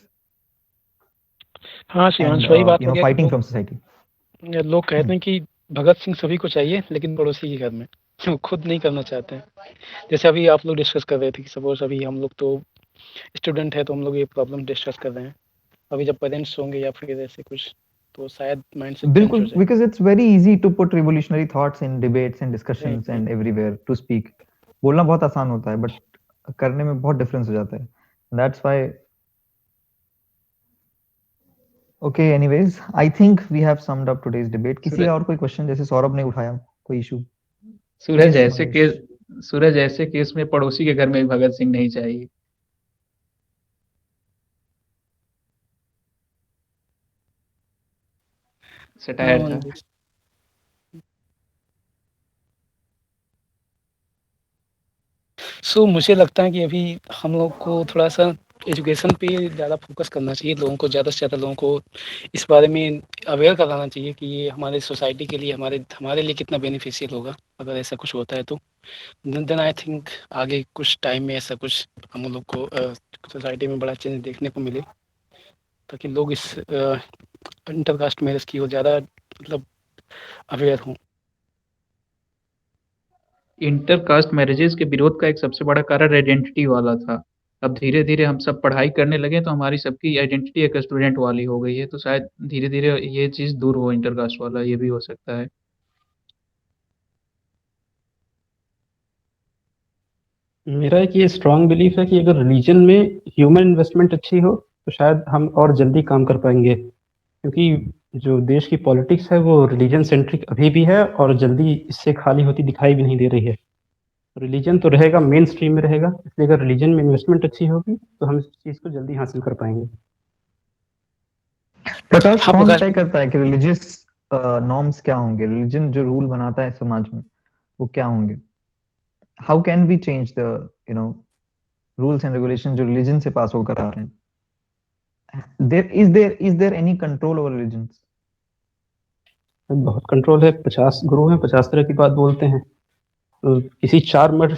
हाँ शिवांश, and वही बात हो गया कि fighting from society. लोग कहते हैं कि भगत सिंह सभी को चाहिए लेकिन पड़ोसी के घर में वो खुद नहीं करना चाहते हैं। जैसे अभी आप लोग डिस्कस कर रहे थे कि सपोज अभी हम लोग तो स्टूडेंट है तो हम लोग ये प्रॉब्लम डिस्कस कर रहे हैं। अभी जब पेरेंट्स होंगे या फिर ऐसे कुछ तो शायद माइंडसेट चेंज हो बिल्कुल, जाए। because it's very easy to put revolutionary thoughts in debates and discussions and everywhere to speak. बोलना बहुत आसान होता है बट करने में बहुत डिफरेंस हो जाता है. That's why. Okay, anyways, I think we have summed up today's debate. किसी का और कोई क्वेश्चन जैसे सौरभ ने उठाया कोई इशू? सूरज Yes, ऐसे Mahesh. केस सूरज ऐसे केस में पड़ोसी के घर में भी भगत सिंह नहीं चाहिए। सटायर था। सो मुझे लगता है कि अभी हम लोग को थोड़ा सा एजुकेशन पे ज़्यादा फोकस करना चाहिए। लोगों को ज़्यादा से ज़्यादा लोगों को इस बारे में अवेयर कराना चाहिए कि ये हमारे सोसाइटी के लिए हमारे लिए कितना बेनिफिशियल होगा अगर ऐसा कुछ होता है तो। देन आई थिंक आगे कुछ टाइम में ऐसा कुछ हम लोग को सोसाइटी में बड़ा चेंज देखने को मिले ताकि लोग इस इंटरकास्ट मैरिज की ओर ज़्यादा मतलब अवेयर हों। इंटरकास्ट मैरिजेस के विरोध का एक सबसे बड़ा कारण आइडेंटिटी वाला था। अब धीरे-धीरे हम सब पढ़ाई करने लगे तो हमारी सबकी आइडेंटिटी एक स्टूडेंट वाली हो गई है, तो शायद धीरे-धीरे ये चीज़ दूर हो इंटरकास्ट वाला, ये भी हो सकता है। मेरा एक ये स्ट्रांग बिलीफ है कि अगर रिलीजन में ह्यूमन इन्वेस्टमेंट अच्छी हो तो शायद हम और जल्दी काम कर पाएंगे, क्योंकि जो देश की पॉलिटिक्स है वो रिलीजन सेंट्रिक अभी भी है और जल्दी इससे खाली होती दिखाई भी नहीं दे रही है। रिलीजन तो रहेगा, मेन स्ट्रीम में रहेगा, इसलिए अगर रिलीजन में इन्वेस्टमेंट अच्छी होगी तो हम इस चीज़ को जल्दी हासिल कर पाएंगे। प्रकाश हाँ, कौन प्रकाश। तय करता है कि रिलीजियस नॉर्म्स क्या होंगे? रिलीजन जो रूल बनाता है समाज में वो क्या होंगे? How can we change the rules and regulation जो रिलीजन से पास होकर आ रहे हैं? Is there any control over religions? बहुत कंट्रोल है। 50 गुरु हैं, 50 तरह की बात बोलते हैं। तो किसी 4 मठ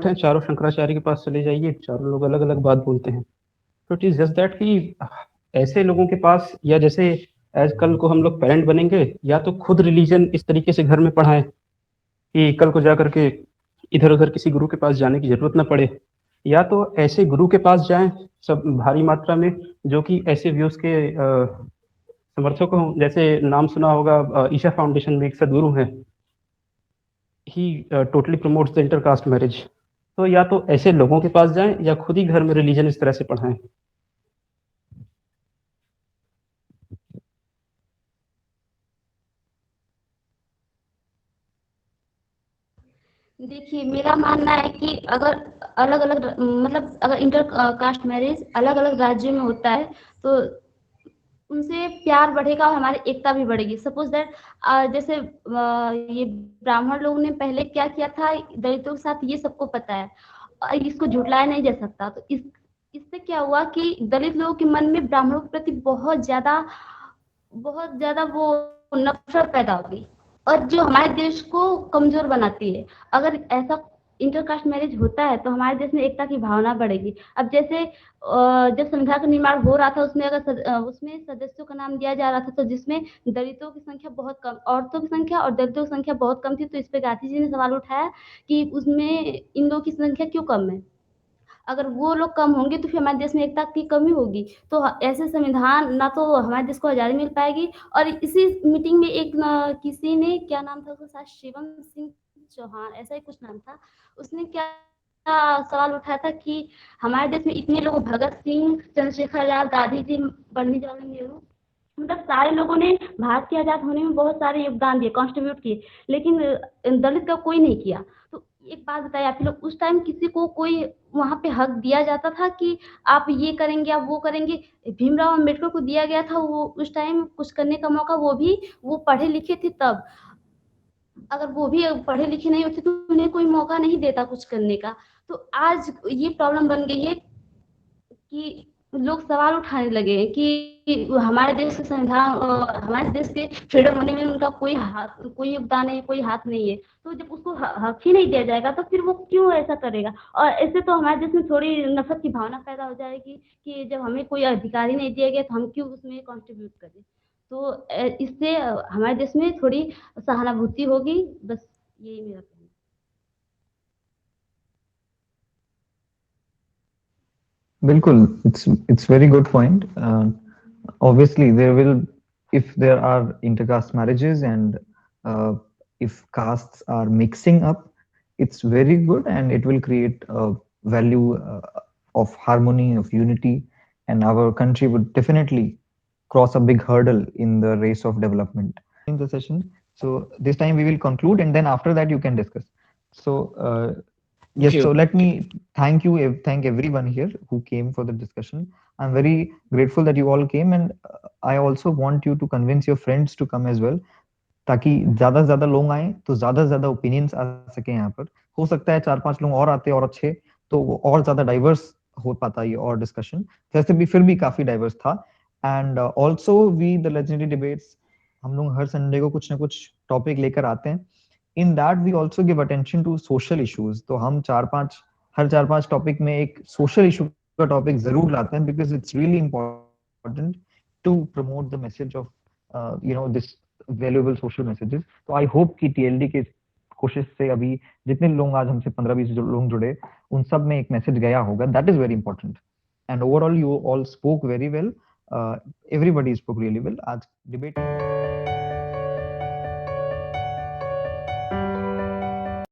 हैं, चारों शंकराचार्य के पास चले जाइए, चारों लोग अलग अलग बात बोलते हैं। तो इट इज जस्ट दैट कि ऐसे लोगों के पास, या जैसे एज कल को हम लोग पेरेंट बनेंगे, या तो खुद रिलीजन इस तरीके से घर में पढ़ाएं कि कल को जा करके इधर उधर किसी गुरु के पास जाने की जरूरत ना पड़े, या तो ऐसे गुरु के पास जाएं सब भारी मात्रा में जो कि ऐसे व्यूज के समर्थक हों। जैसे नाम सुना होगा, ईशा फाउंडेशन में एक सदगुरु हैं, he totally promotes the intercaste marriage. तो या तो ऐसे लोगों के पास जाएं या खुद ही घर में रिलीजन इस तरह से पढ़ाएं। देखिए, मेरा मानना है कि अगर अलग-अलग मतलब अगर इंटर कास्ट मैरिज अलग-अलग राज्यों में होता है, तो उनसे प्यार बढ़ेगा और हमारी एकता भी बढ़ेगी। सपोज़ दैट जैसे ये ब्राह्मण लोगों ने पहले क्या किया था, दलितों के साथ ये सबको पता है। इसको झुठलाया नहीं जा सकता। तो इससे क्या हुआ कि दलित लोगों के मन में ब्राह्मणों के प्रति बहुत ज़्यादा वो नफ़रत पैदा हो गई, और जो हमारे देश को कमज़ोर बनाती है। अगर ऐसा इंटरकास्ट मैरिज होता है तो हमारे देश में एकता की भावना बढ़ेगी। अब जैसे जब संविधान का निर्माण हो रहा था, उसमें सदस्यों का नाम दिया जा रहा था, तो जिसमें दलितों की संख्या बहुत कम, औरतों की संख्या और दलितों की संख्या बहुत कम थी। तो इस पे गांधी जी ने सवाल उठाया कि उसमें इन लोगों की संख्या क्यों कम है? अगर वो लोग कम होंगे तो फिर हमारे देश में एकता की कमी होगी। तो ऐसे संविधान ना तो हमारे देश को आज़ादी मिल पाएगी। और इसी मीटिंग में किसी ने, क्या नाम था उसका, शायद शिवम सिंह चौहान ऐसा ही कुछ नाम था, उसने क्या सवाल उठाया था कि हमारे देश में इतने लोग, भगत सिंह, चंद्रशेखर आजाद, गांधी जी, पंडित जवाहरलाल नेहरू, मतलब सारे लोगों ने भारत के आज़ाद होने में बहुत सारे योगदान दिए, कंट्रीब्यूट किए, लेकिन दलित का कोई नहीं किया। तो एक बात बताइए आप लोग, उस टाइम किसी को कोई वहाँ पे हक दिया जाता था कि आप ये करेंगे, आप वो करेंगे? भीमराव अम्बेडकर को दिया गया था वो उस टाइम कुछ करने का मौका, वो पढ़े लिखे थे तब। अगर वो भी पढ़े लिखे नहीं होते तो उन्हें कोई मौका नहीं देता कुछ करने का। तो आज ये प्रॉब्लम बन गई है कि लोग सवाल उठाने लगे हैं कि हमारे देश के संविधान हमारे देश के फ्रीडम होने में उनका कोई योगदान है, कोई हाथ नहीं है। तो जब उसको हक ही नहीं दिया जाएगा तो फिर वो क्यों ऐसा करेगा? और ऐसे तो हमारे देश में थोड़ी नफरत की भावना पैदा हो जाएगी कि जब हमें कोई अधिकार ही नहीं दिया गया तो हम क्यों उसमें कंट्रीब्यूट करें। तो इससे हमारे देश में थोड़ी सहानुभूति होगी। बस यही मेरा कहना है। Bilkul, it's very good point. Obviously, there will, if there are intercaste marriages and if castes are mixing up, it's very good and it will create a value of harmony, of unity, and our country would definitely cross a big hurdle in the race of development. In the session, so this time we will conclude, and then after that you can discuss. So. Yes, Okay, so let okay. me thank everyone here who came for the discussion. I'm very grateful that you all came, and I also want you to convince your friends to come as well, ताकि ज़्यादा से ज़्यादा लोग आएँ, तो ज़्यादा से ज़्यादा ओपिनियंस आ सके यहाँ पर। हो सकता है 4-5 लोग और आते और अच्छे, तो वो और ज़्यादा डाइवर्स हो पाता ये और डिस्कशन। वैसे भी फिर भी काफ़ी डाइवर्स था। And also we the legendary debates, हम लोग हर संडे को कुछ ना कुछ टॉपिक लेकर आते हैं। In that we also give attention to social issues. तो हम हर 4-5 टॉपिक में एक सोशल इशू का टॉपिक जरूर लाते हैं, because it's really important to promote the message of this valuable social messages. तो आई होप कि टीएलडी के कोशिश से अभी जितने लोग आज हमसे 15-20 लोग जुड़े, उन सब में एक मैसेज गया होगा। That is very important. And overall you all spoke very well, everybody spoke really well. आज डिबेट